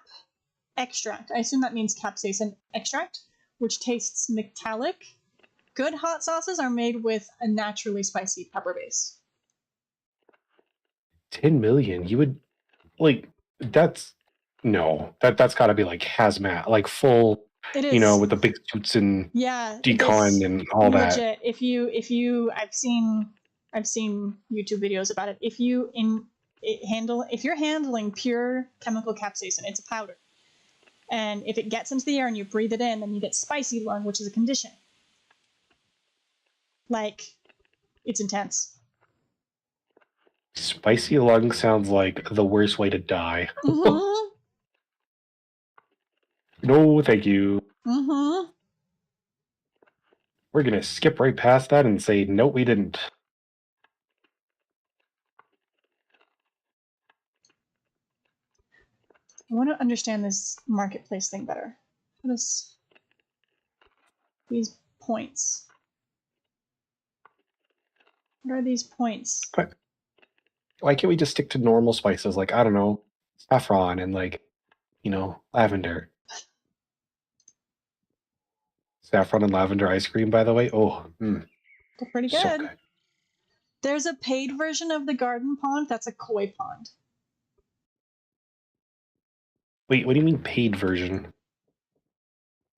extract. I assume that means capsaicin extract, which tastes metallic. Good hot sauces are made with a naturally spicy pepper base. 10 million. You would like that's that's got to be like hazmat, like full. It You know, is. with the big suits and Yeah, decon and all that. legit. If you, I've seen YouTube videos about it. If you're handling pure chemical capsaicin, it's a powder, and if it gets into the air and you breathe it in, then you get spicy lung, which is a condition. Like, it's intense. Spicy lung sounds like the worst way to die. Mm-hmm. No, thank you. Mm-hmm. We're gonna skip right past that and say no, we didn't. I want to understand this marketplace thing better. What is these points? What are these points? Why can't we just stick to normal spices? Like, I don't know, saffron and like, lavender. Saffron and lavender ice cream, by the way. Oh, They're pretty good. so good. There's a paid version of the garden pond that's a koi pond. Wait, what do you mean paid version?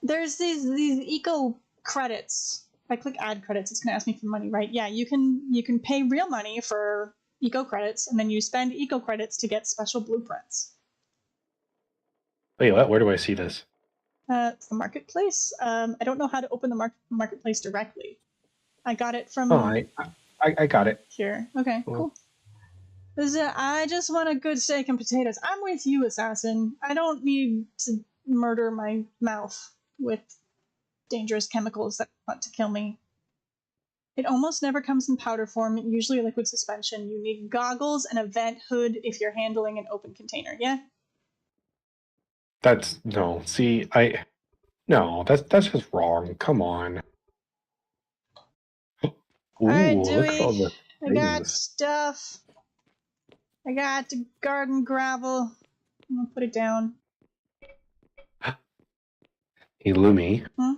There's these eco credits. If I click add credits, it's gonna ask me for money, right? Yeah, you can pay real money for eco credits, and then you spend eco credits to get special blueprints. Wait, what? Where do I see this? It's the marketplace. I don't know how to open the marketplace directly. I got it from. Oh, I got it. Here. Okay, cool. I just want a good steak and potatoes. I'm with you, assassin. I don't need to murder my mouth with dangerous chemicals that want to kill me. It almost never comes in powder form, usually liquid suspension. You need goggles and a vent hood if you're handling an open container, yeah? That's no. See, that's just wrong. Come on. Ooh, Alright, look at all Dewey. the I got things. stuff. I got the garden gravel. I'm gonna put it down. Hey, Lumi. Hmm?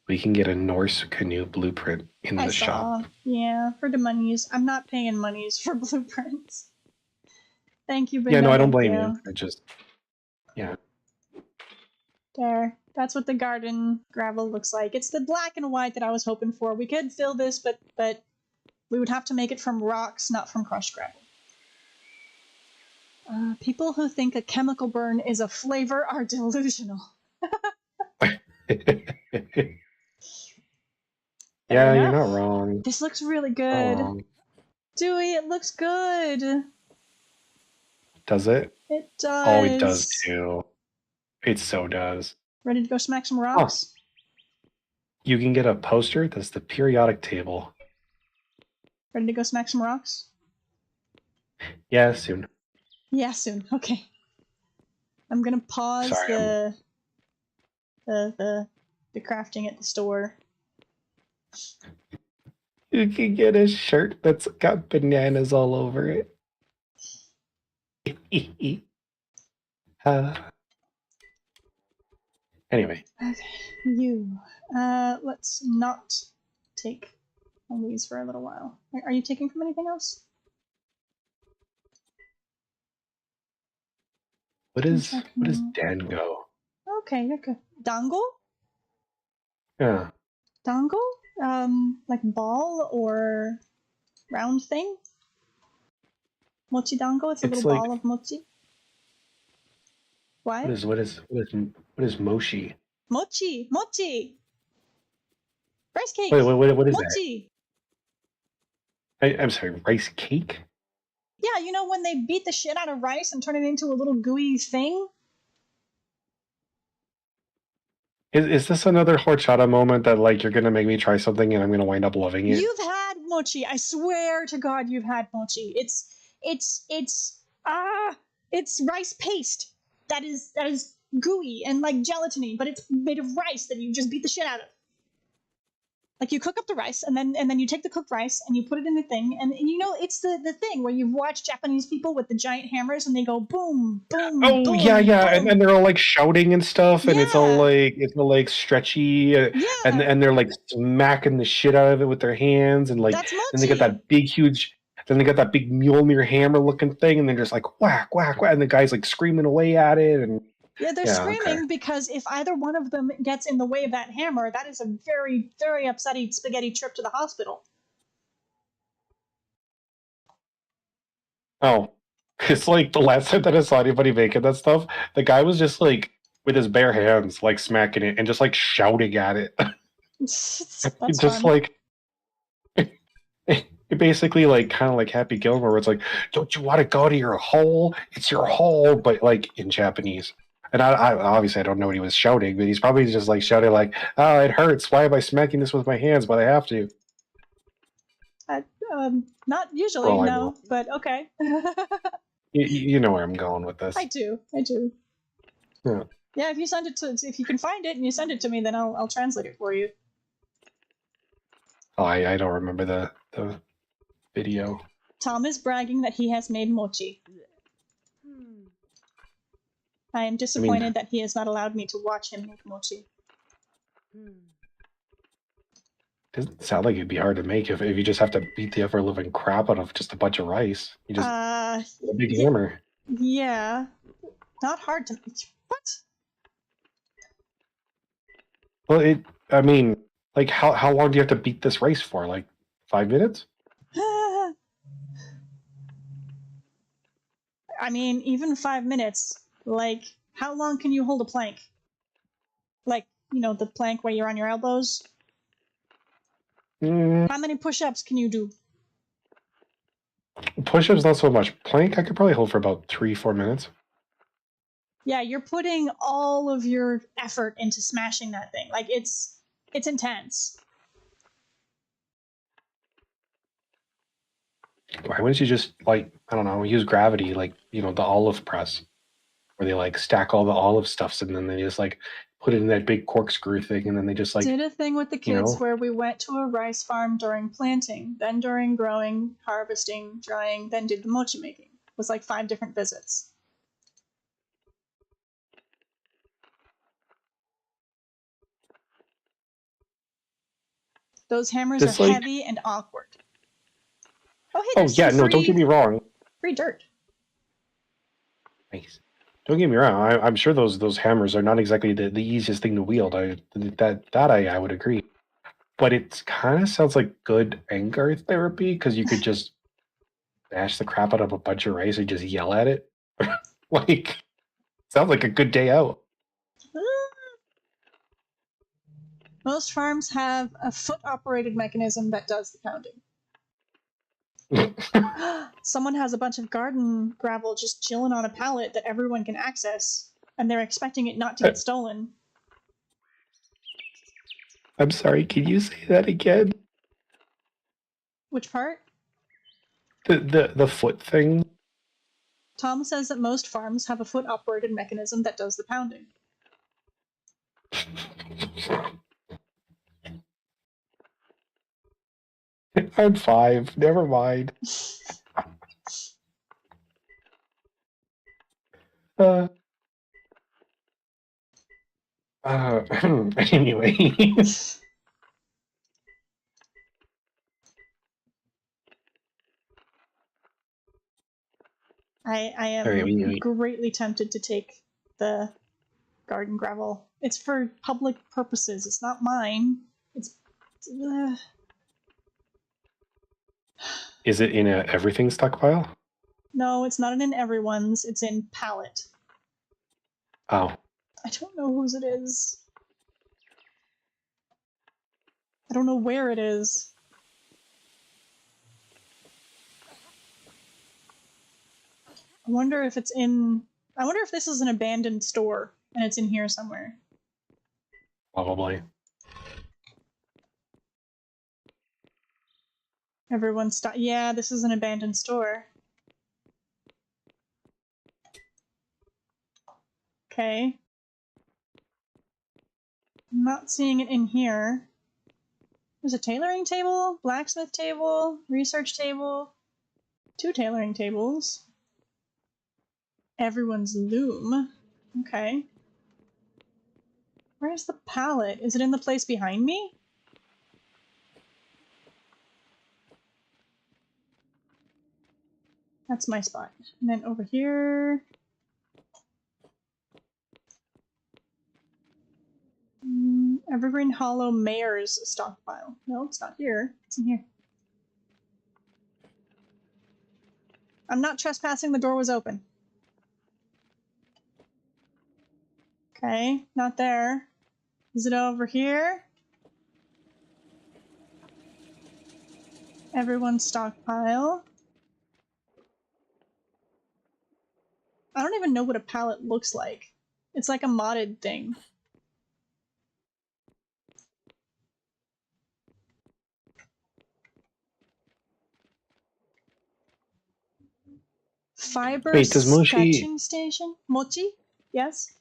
We can get a Norse canoe blueprint in the shop. Yeah, for the monies. I'm not paying monies for blueprints. Thank you, Bingo. Yeah, no, I don't blame you. It just, yeah. There. That's what the garden gravel looks like. It's the black and white that I was hoping for. We could fill this, but we would have to make it from rocks, not from crushed gravel. People who think a chemical burn is a flavor are delusional. Yeah, you're not wrong. This looks really good. Dewey, it looks good. Does it? It does. Oh, it does too. It so does. Ready to go smack some rocks? Oh. You can get a poster that's the periodic table. Ready to go smack some rocks? Yeah, soon. Yeah, soon. Okay. I'm gonna pause the crafting at the store. You can get a shirt that's got bananas all over it. Anyway. Okay, let's not take on these for a little while. Are you taking from anything else? What is dango? Okay, you're good. Dango? Yeah. Dango? Like ball or round thing? Mochi dango? It's a little ball of mochi. What? What is mochi? Mochi! Rice cake! Wait, what is mochi! that? I'm sorry, rice cake? Yeah, you know when they beat the shit out of rice and turn it into a little gooey thing? Is this another horchata moment that like you're gonna make me try something and I'm gonna wind up loving it? You've had mochi. I swear to God, you've had mochi. It's rice paste. That is gooey and like gelatiny, but it's made of rice that you just beat the shit out of. Like you cook up the rice and then you take the cooked rice and you put it in the thing and you know it's the thing where you've watched Japanese people with the giant hammers and they go boom boom Oh boom yeah, yeah, boom. and they're all like shouting and stuff, and it's all Yeah, like stretchy, yeah, and they're like smacking the shit out of it with their hands, and like that's then they got mochi. that big huge, then they got that big Mjolnir hammer looking thing, and they're just like whack whack whack, and the guy's like screaming away at it, and Yeah, they're yeah, okay. screaming because if either one of them gets in the way of that hammer, that is a very, very upsetting spaghetti trip to the hospital. Oh, it's like the last time that I saw anybody making that stuff, the guy was just like with his bare hands, like smacking it and just like shouting at it, That's just fun. like basically like kind of like Happy Gilmore, where it's like, "Don't you want to go to your hole? It's your hole," but like in Japanese. And I obviously I don't know what he was shouting, but he's probably just like shouting like, "Oh, it hurts. Why am I smacking this with my hands? But I have to." Not For usually, all I no, know, but okay. you know where I'm going with this. I do. Yeah. Yeah, if you send it to, if you can find it and you send it to me, then I'll translate it for you. Oh, I don't remember the video. Tom is bragging that he has made mochi. I am disappointed that he has not allowed me to watch him make mochi. Doesn't sound like it'd be hard to make if you just have to beat the ever living crap out of just a bunch of rice. You just a big hammer. Yeah, not hard to make. What? Well, I mean, like how long do you have to beat this rice for? Like 5 minutes? I mean, even 5 minutes. Like, how long can you hold a plank? Like, you know, the plank where you're on your elbows. How many push-ups can you do? Push-ups not so much. Plank I could probably hold for about 3-4 minutes. Yeah, you're putting all of your effort into smashing that thing. Like it's intense. Why wouldn't you just like, I don't know, use gravity, like, you know, the olive press, where they like stack all the olive stuffs and then they just like put it in that big corkscrew thing and then they just like, Did a thing with the you kids know, where we went to a rice farm during planting, then during growing, harvesting, drying, then did the mochi making. It was like 5 different visits. Those hammers are just like, heavy and awkward. Oh, hey, oh there's yeah, some no, don't get me wrong. free dirt. Nice. Don't get me wrong. I'm sure those hammers are not exactly the easiest thing to wield. I would agree. But it kind of sounds like good anger therapy because you could just bash the crap out of a bunch of rice and just yell at it. Like, sounds like a good day out. Most farms have a foot-operated mechanism that does the pounding. Someone has a bunch of garden gravel just chilling on a pallet that everyone can access, and they're expecting it not to get stolen. I'm sorry, can you say that again? Which part? The foot thing? Tom says that most farms have a foot-operated mechanism that does the pounding. I'm 5. Never mind. Anyway. I am Okay, greatly tempted to take the garden gravel. It's for public purposes. It's not mine. It's Is it in a everything stockpile? no, it's not in everyone's. It's in pallet. Oh. I don't know whose it is. I don't know where it is. I wonder if it's in. I wonder if this is an abandoned store and it's in here somewhere. Probably. Everyone's yeah, this is an abandoned store. Okay. I'm not seeing it in here. There's a tailoring table, blacksmith table, research table, 2 tailoring tables. Everyone's loom. Okay. Where's the pallet? Is it in the place behind me? That's my spot. And then over here... Evergreen Hollow Mayor's stockpile. No, it's not here. It's in here. I'm not trespassing. The door was open. Okay, not there. Is it over here? Everyone's stockpile. I don't even know what a pallet looks like. It's like a modded thing. Fiber Wait, does Mochi? sketching station? Mochi? Yes.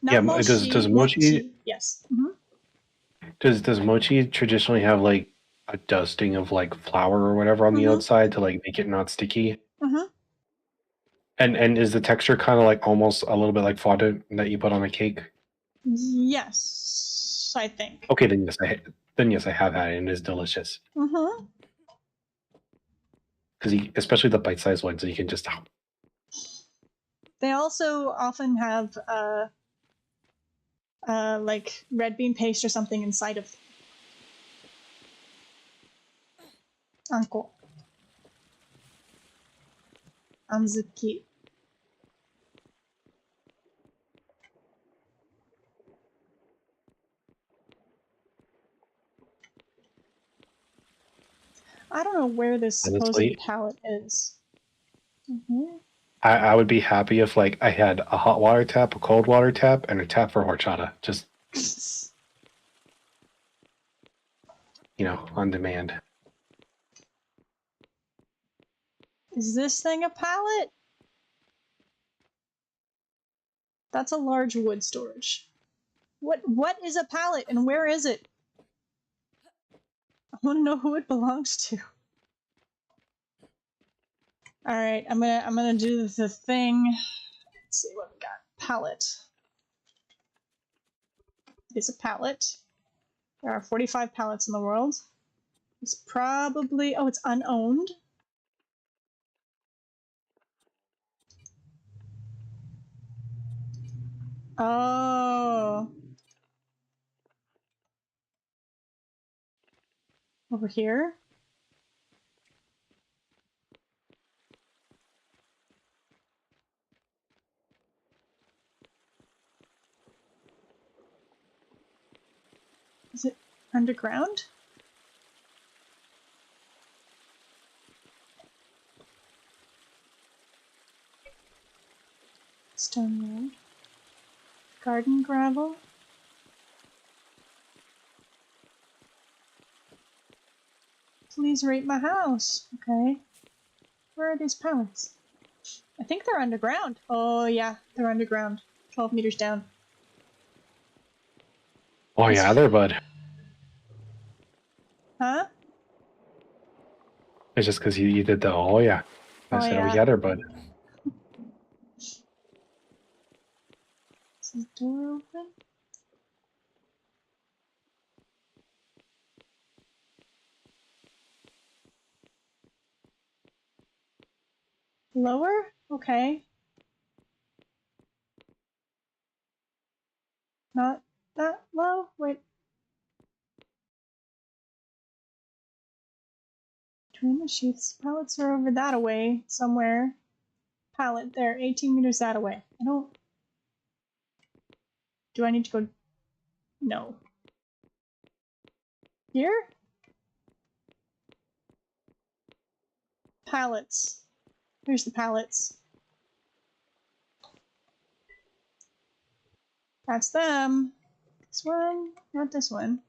Not Yeah, Mochi. does Mochi? Yes. Does Mochi traditionally have like a dusting of like flour or whatever on the outside to like make it not sticky? And is the texture kind of like almost a little bit like fondant that you put on a cake? Yes, I think. Okay, then yes, I have had it and it is delicious. Because especially the bite-sized ones, you can just. They also often have like red bean paste or something inside of Uncle. Anzuki. I don't know where this supposed pallet is. I would be happy if like I had a hot water tap, a cold water tap, and a tap for horchata. Just on demand. Is this thing a pallet? That's a large wood storage. What is a pallet and where is it? I want to know who it belongs to. All right, I'm gonna do the thing. Let's see what we got. Pallet. It's a pallet. There are 45 pallets in the world. It's probably... Oh, it's unowned. Oh. Over here? Is it underground? Stone road. Garden gravel. Please rate my house. Okay. Where are these pallets? I think they're underground. Oh yeah, they're underground. 12 meters down. Oh yeah, there, bud. Huh? It's just because you did the oh yeah. I said, oh yeah, there, bud. Is the door open? Lower? Okay. Not that low? Wait. Between the sheaths. Pallets are over that away somewhere. Pallet there, 18 meters that away. I don't... Do I need to go... No. Here? Pallets. Here's the pallets. That's them. This one? Not this one.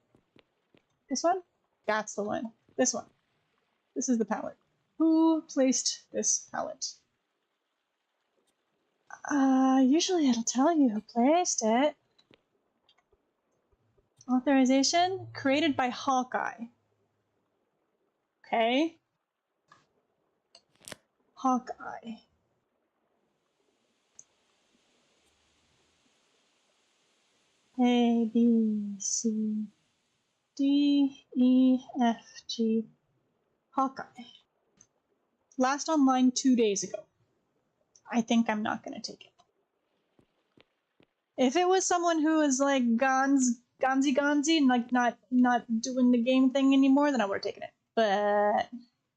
This one? That's the one. This one. This is the pallet. Who placed this pallet? Usually it'll tell you who placed it. Authorization created by Hawkeye. Okay. Hawkeye. A, B, C, D, E, F, G. Hawkeye. Last online 2 days ago. I think I'm not going to take it. If it was someone who was like Gonzi and like not doing the game thing anymore, then I would have taken it. But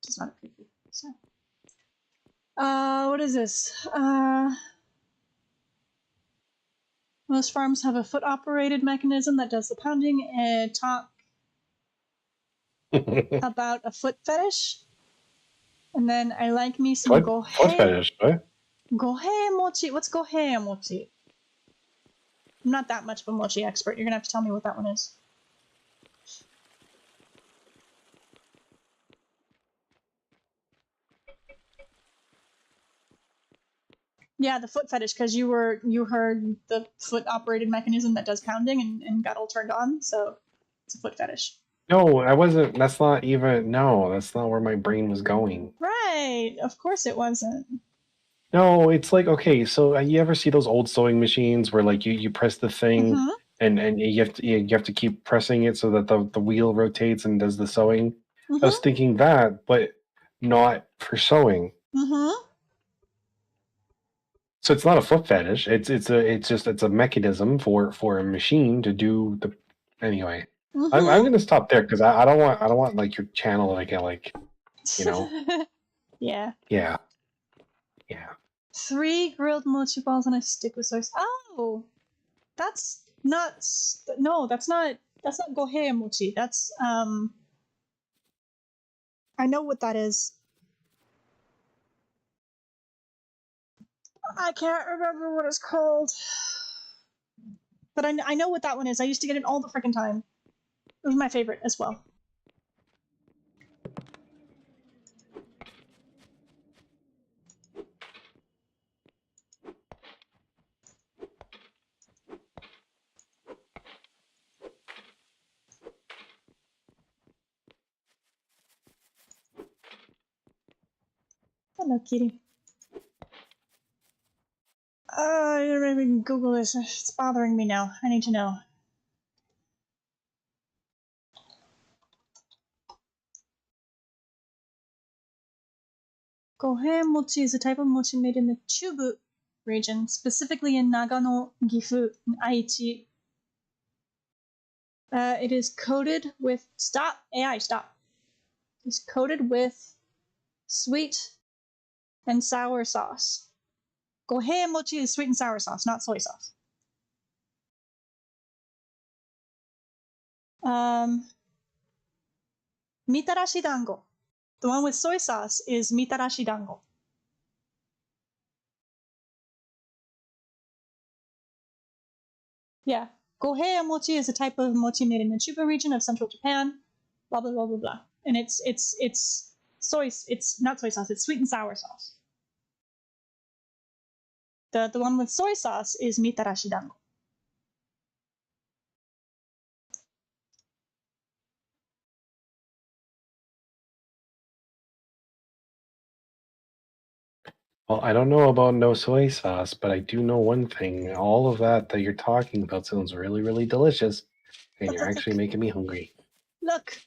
just not a preview. So, what is this? Most farms have a foot-operated mechanism that does the pounding. Talk about a foot fetish, and then I like me some Foot fetish, what? Gohei mochi. What's gohei mochi? I'm not that much of a mochi expert. You're gonna have to tell me what that one is. Yeah, the foot fetish, because you heard the foot operated mechanism that does pounding and got all turned on, so it's a foot fetish. No, I wasn't. That's not even. No, that's not where my brain was going. Right, of course it wasn't. No, it's like, okay, so you ever see those old sewing machines where like you press the thing Mm-hmm. and you have to keep pressing it so that the wheel rotates and does the sewing? I was Mm-hmm. thinking that, but not for sewing. Mm-hmm. So it's not a foot fetish. It's a mechanism for a machine to do the. Anyway, I'm Mm-hmm. gonna stop there because I don't want like your channel like you know Yeah. yeah. 3 grilled mochi balls on a stick with soy sauce. Oh, that's not. No, that's not gohei mochi. That's I know what that is. I can't remember what it's called. But I know what that one is. I used to get it all the freaking time. It was my favorite as well. Hello, kitty. Let me Google this. It's bothering me now. I need to know. Gohei mochi is a type of mochi made in the Chubu region, specifically in Nagano, Gifu, and Aichi. It is coated with AI stop. It's coated with sweet and sour sauce. Gohei mochi is sweet and sour sauce, not soy sauce. Mitarashi dango. The one with soy sauce is mitarashi dango. Yeah. Gohei mochi is a type of mochi made in the Chiba region of central Japan. Blah blah blah blah blah. And it's soy. It's not soy sauce. It's sweet and sour sauce. The one with soy sauce is mitarashi dango. Well, I don't know about no soy sauce, but I do know one thing. All of that you're talking about sounds really, really delicious, and you're actually making me hungry. Look.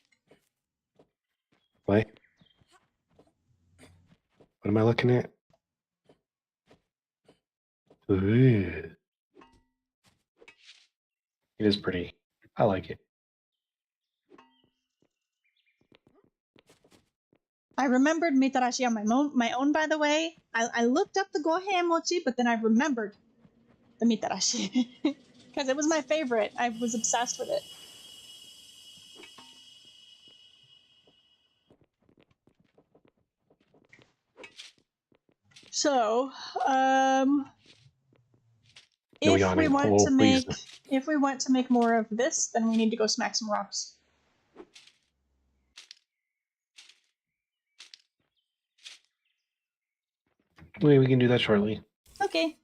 What? What am I looking at? Ooh. It is pretty. I like it. I remembered mitarashi on my own, by the way. I looked up the gohei mochi, but then I remembered the mitarashi. Because it was my favorite. I was obsessed with it. So, if we want to make more of this, then we need to go smack some rocks. We can do that shortly. Okay.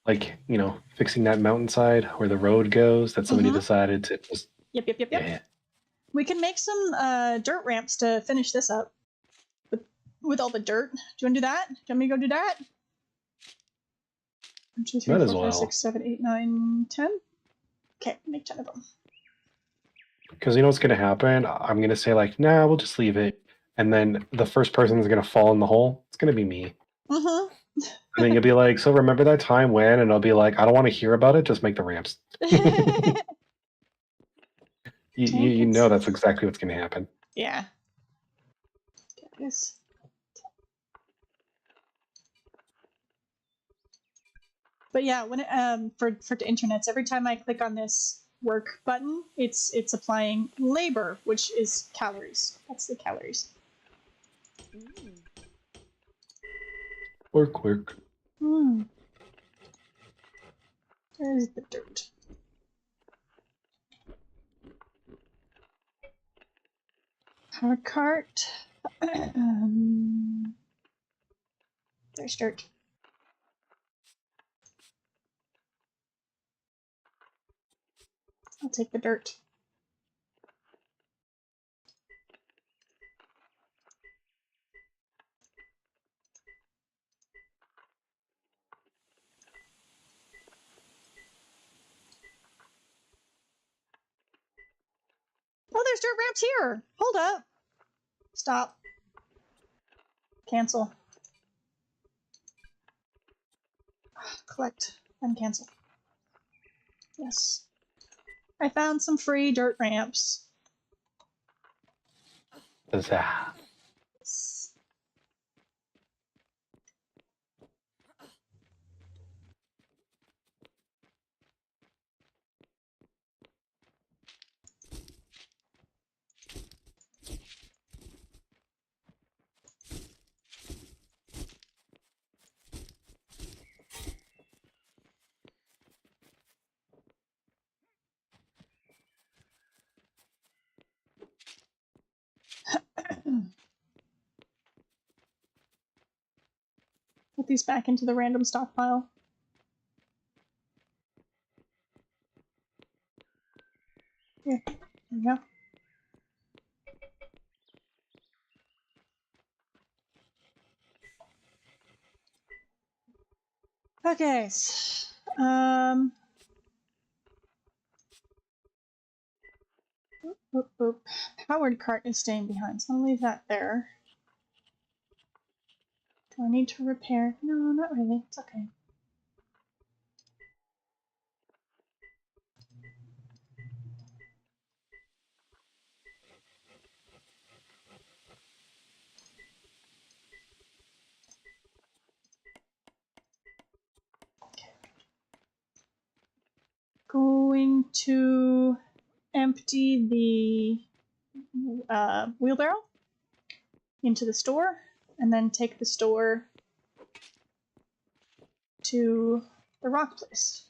like, fixing that mountainside where the road goes that somebody Mhm. decided to just. Yep. Yeah. We can make some dirt ramps to finish this up with all the dirt. Do you want to do that? Do you want me to go do that? 1, 2, 3, Might 4, as 5, well. 6, 7, 8, 9, 10. Okay, make 10 of them. Because you know what's going to happen? I'm going to say, like, nah, we'll just leave it. And then the first person is going to fall in the hole. It's going to be me. Mm-hmm. And then you'll be like, so remember that time when? And I'll be like, I don't want to hear about it. Just make the ramps. You know that's exactly what's going to happen. Yeah. Yes. But yeah, when for the internets, every time I click on this work button, it's applying labor, which is calories. That's the calories. Work. There's the dirt. Power cart. There's dirt. I'll take the dirt. Oh, there's dirt ramps here. Hold up. Stop. Cancel. Collect. And cancel. Yes. I found some free dirt ramps. Huzzah. Yes. Put these back into the random stockpile. Here. There we go. Okay. Oop. Powered cart is staying behind, so I'll leave that there. Do I need to repair? No, not really. It's okay. Going to empty the wheelbarrow into the store, and then take the store to the rock place.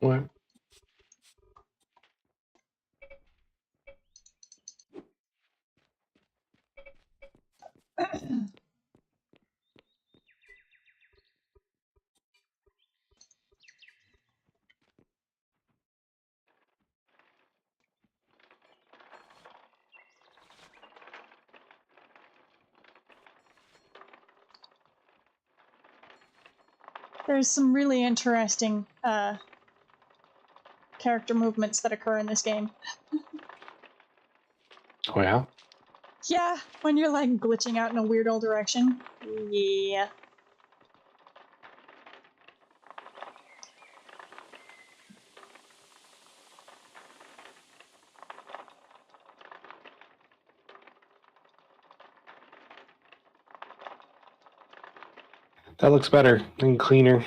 What? There's some really interesting character movements that occur in this game. Oh, yeah? Yeah, when you're like glitching out in a weird old direction. Yeah. That looks better and cleaner.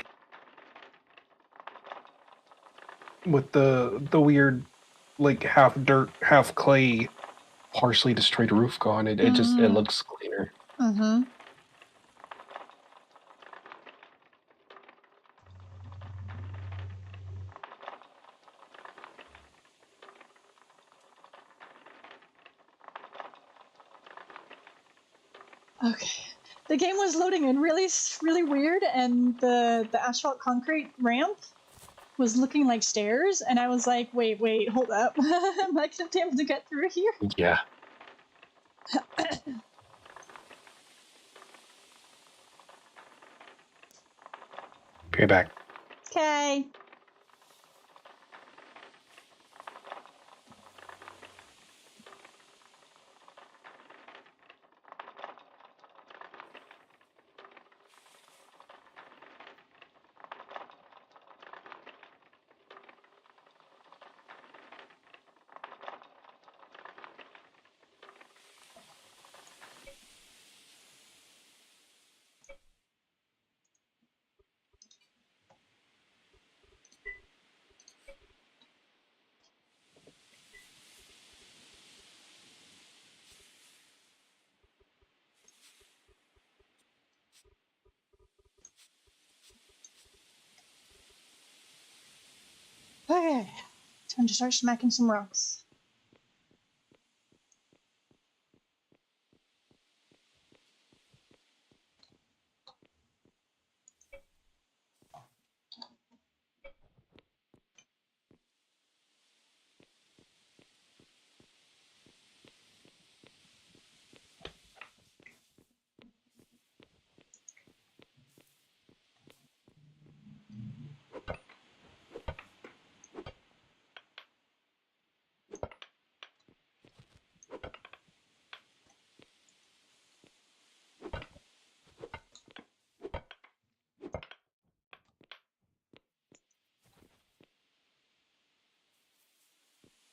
With the weird, like, half dirt, half clay, partially destroyed roof gone, it looks cleaner. Mm-hmm. Okay. the game was loading in really weird, and the asphalt concrete ramp was looking like stairs, and I was like, wait, hold up. Am I gonna be able to get through here? Yeah. Be back. Okay. Okay. Time to start smacking some rocks.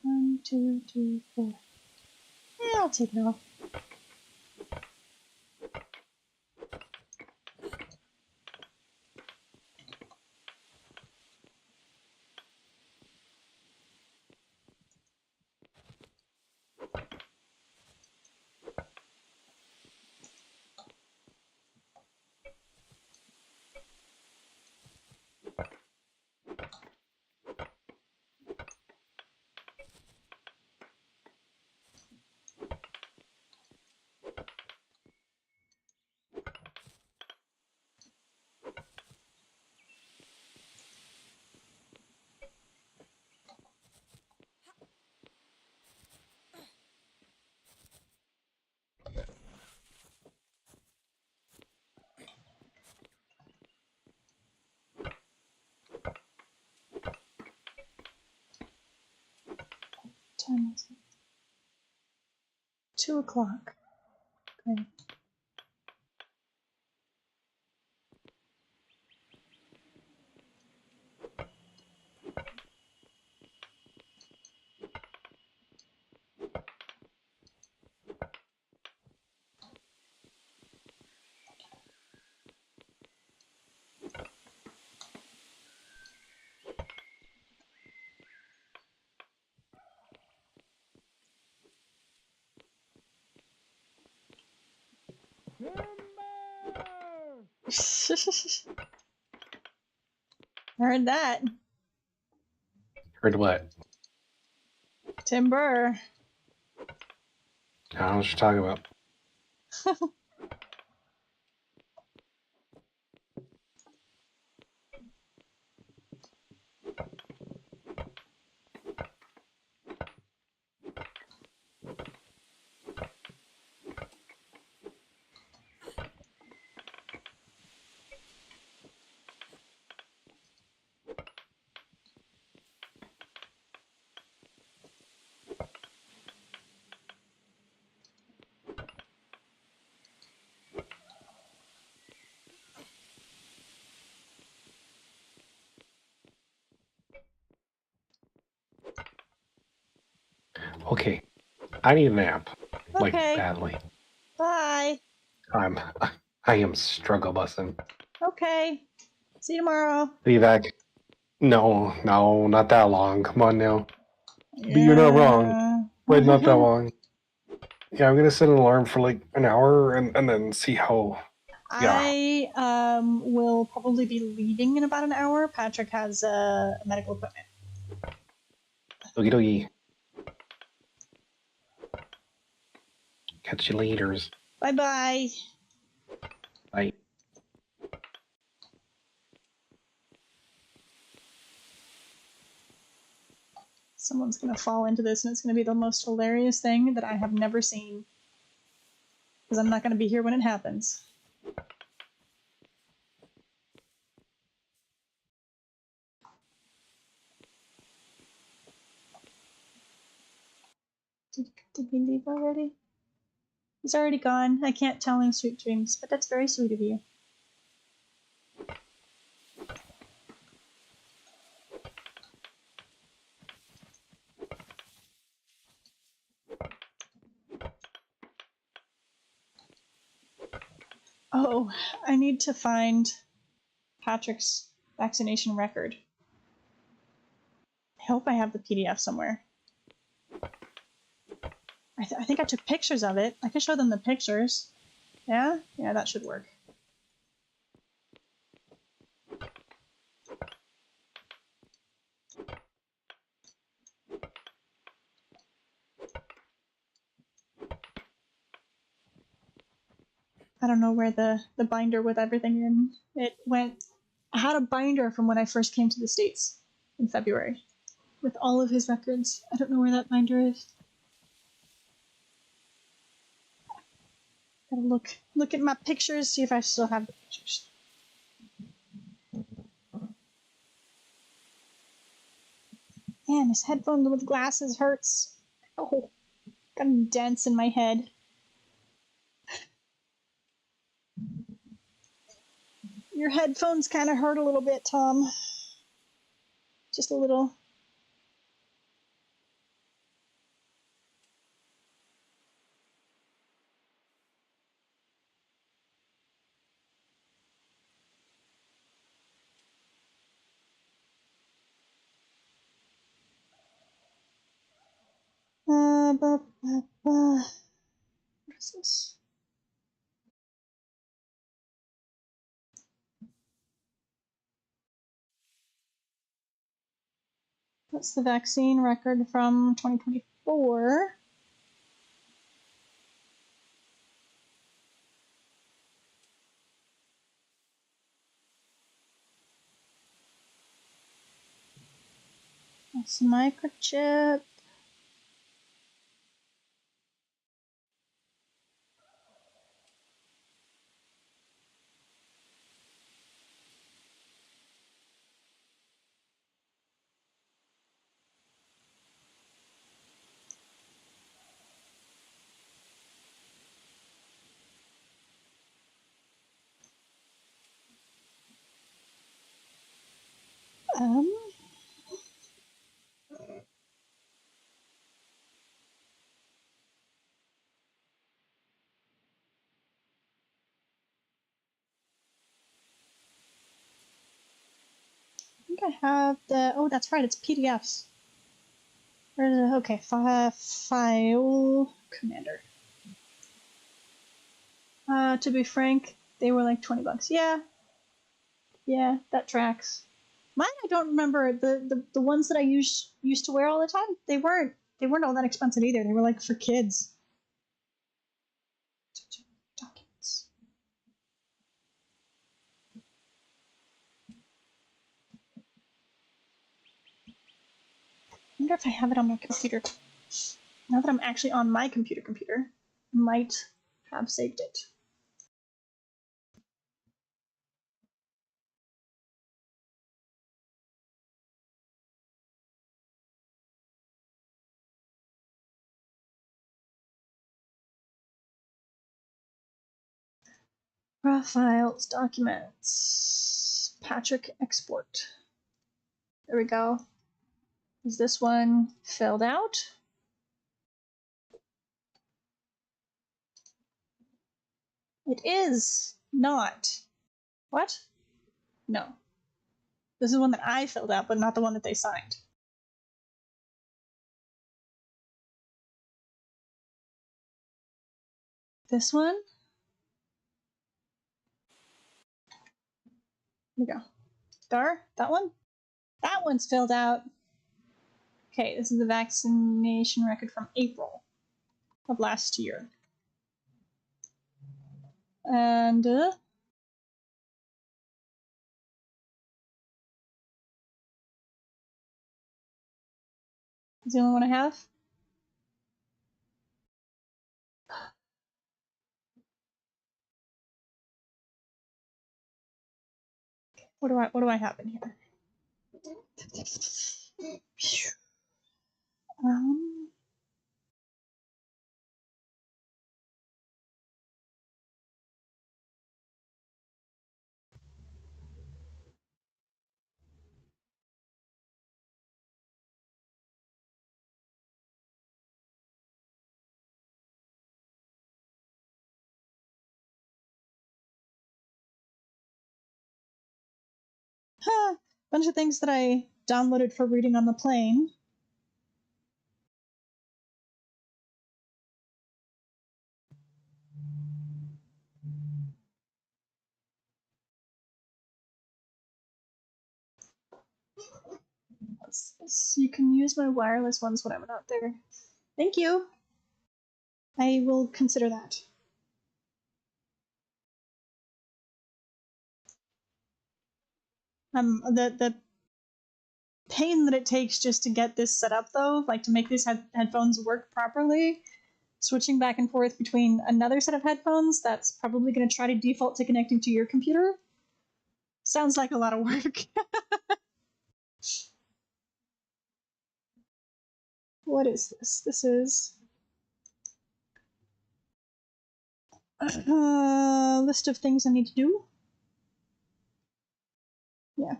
One, two, three, four. Yeah, I'll take it off. Time is it? 2 o'clock. Okay. Heard that. Heard what? Timber. I don't know what you're talking about. Okay. I need a nap. Like, Okay. badly. Bye. I am struggle bussing. Okay. See you tomorrow. Be back. No, not that long. Come on now. Yeah. But you're not wrong. Wait, not that long. Yeah, I'm gonna set an alarm for like an hour and then see how. Yeah. I will probably be leaving in about an hour. Patrick has medical equipment. Okie dokie. Catch you laters. Bye bye. Bye. Someone's gonna fall into this and it's gonna be the most hilarious thing that I have never seen. Because I'm not gonna be here when it happens. Did we leave already? He's already gone. I can't tell him sweet dreams, but that's very sweet of you. Oh, I need to find Patrick's vaccination record. I hope I have the PDF somewhere. I think I took pictures of it. I can show them the pictures. Yeah? Yeah, that should work. I don't know where the binder with everything in it went. I had a binder from when I first came to the States in February with all of his records. I don't know where that binder is. Gotta look at my pictures, see if I still have the pictures. Man, this headphone with glasses hurts. Oh, got dents in my head. Your headphones kind of hurt a little bit, Tom. Just a little. What is this? That's the vaccine record from 2024. That's the microchip. Um, I think I have the. Oh, that's right. It's PDFs. Where's the? Okay, file commander. To be frank, they were like $20. Yeah, that tracks. Mine, I don't remember the ones that I used to wear all the time. They weren't all that expensive either. They were like for kids. Documents. I wonder if I have it on my computer. Now that I'm actually on my computer, I might have saved it. Raw files, documents, Patrick export. There we go. Is this one filled out? It is not. What? No. This is one that I filled out, but not the one that they signed. This one? Here we go. Star? That one? That one's filled out. Okay, this is the vaccination record from April of last year. And It's the only one I have. What do I have in here? Um, bunch of things that I downloaded for reading on the plane. You can use my wireless ones when I'm not there. Thank you. I will consider that. The pain that it takes just to get this set up, though, like to make these headphones work properly, switching back and forth between another set of headphones that's probably going to try to default to connecting to your computer, sounds like a lot of work. What is this? This is a list of things I need to do. Yeah.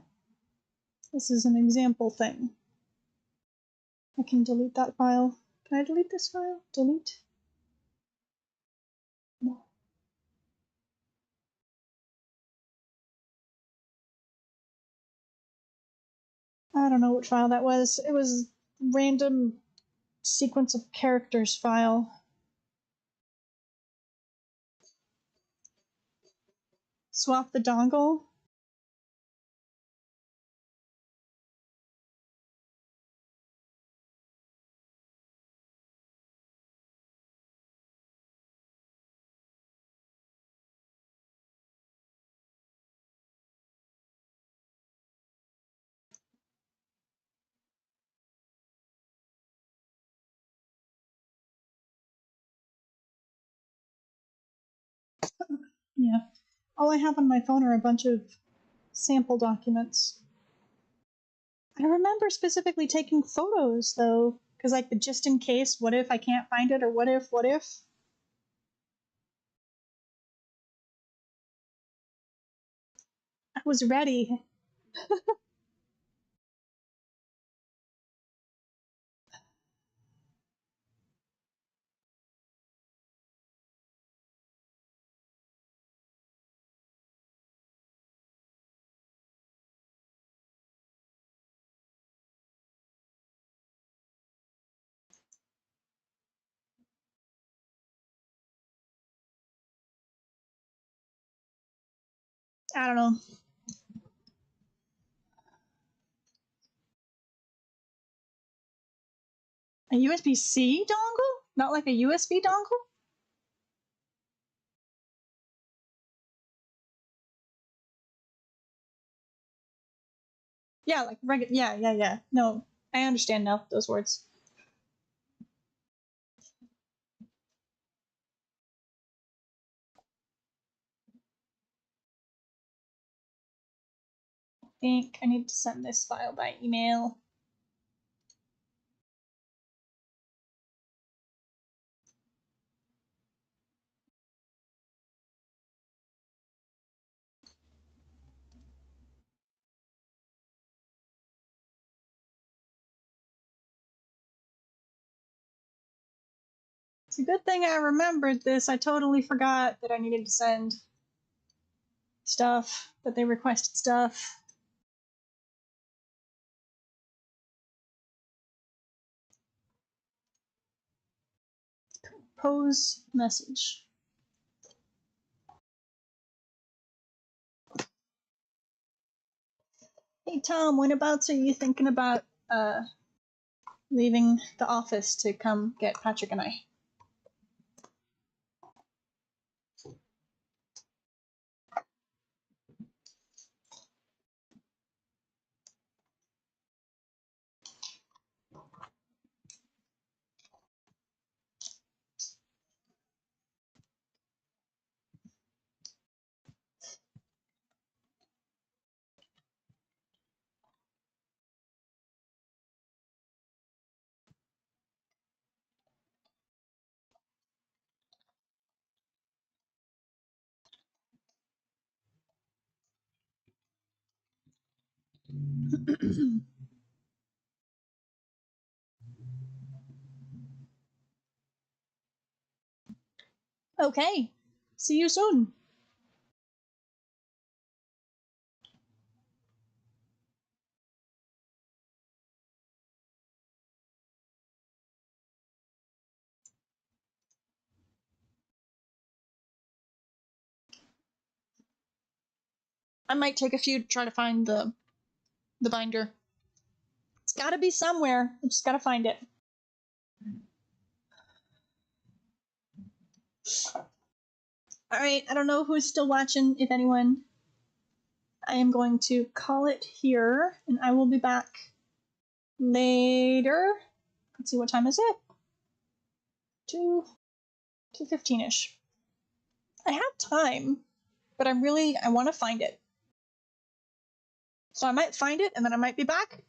This is an example thing. I can delete that file. Can I delete this file? Delete? No. I don't know what file that was. It was random sequence of characters file. Swap the dongle. Yeah. All I have on my phone are a bunch of sample documents. I remember specifically taking photos, though, because, like, the just in case, what if I can't find it, or what if. I was ready. I don't know. A USB-C dongle? Not like a USB dongle? Yeah, like regular. Yeah. No, I understand now those words. I think I need to send this file by email. It's a good thing I remembered this. I totally forgot that I needed to send stuff, that they requested stuff. Compose message. Hey Tom, whenabouts are you thinking about leaving the office to come get Patrick and I? Okay. See you soon. I might take a few to try to find the binder. It's gotta be somewhere. I just gotta find it. Alright, I don't know who's still watching, if anyone. I am going to call it here, and I will be back later. Let's see, what time is it? 2:15ish. I have time, but I want to find it. So I might find it, and then I might be back.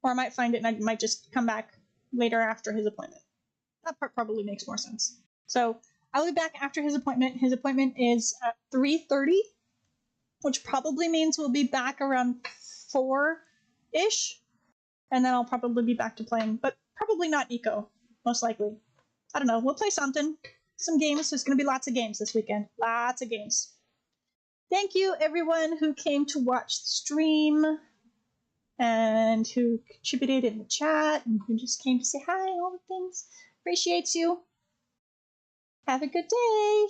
Or I might find it, and I might just come back later after his appointment. That part probably makes more sense. So I'll be back after his appointment. His appointment is at 3:30, which probably means we'll be back around 4-ish. And then I'll probably be back to playing, but probably not Eco, most likely. I don't know. We'll play something. Some games. There's going to be lots of games this weekend. Lots of games. Thank you, everyone who came to watch the stream and who contributed in the chat and who just came to say hi and all the things. Appreciate you. Have a good day.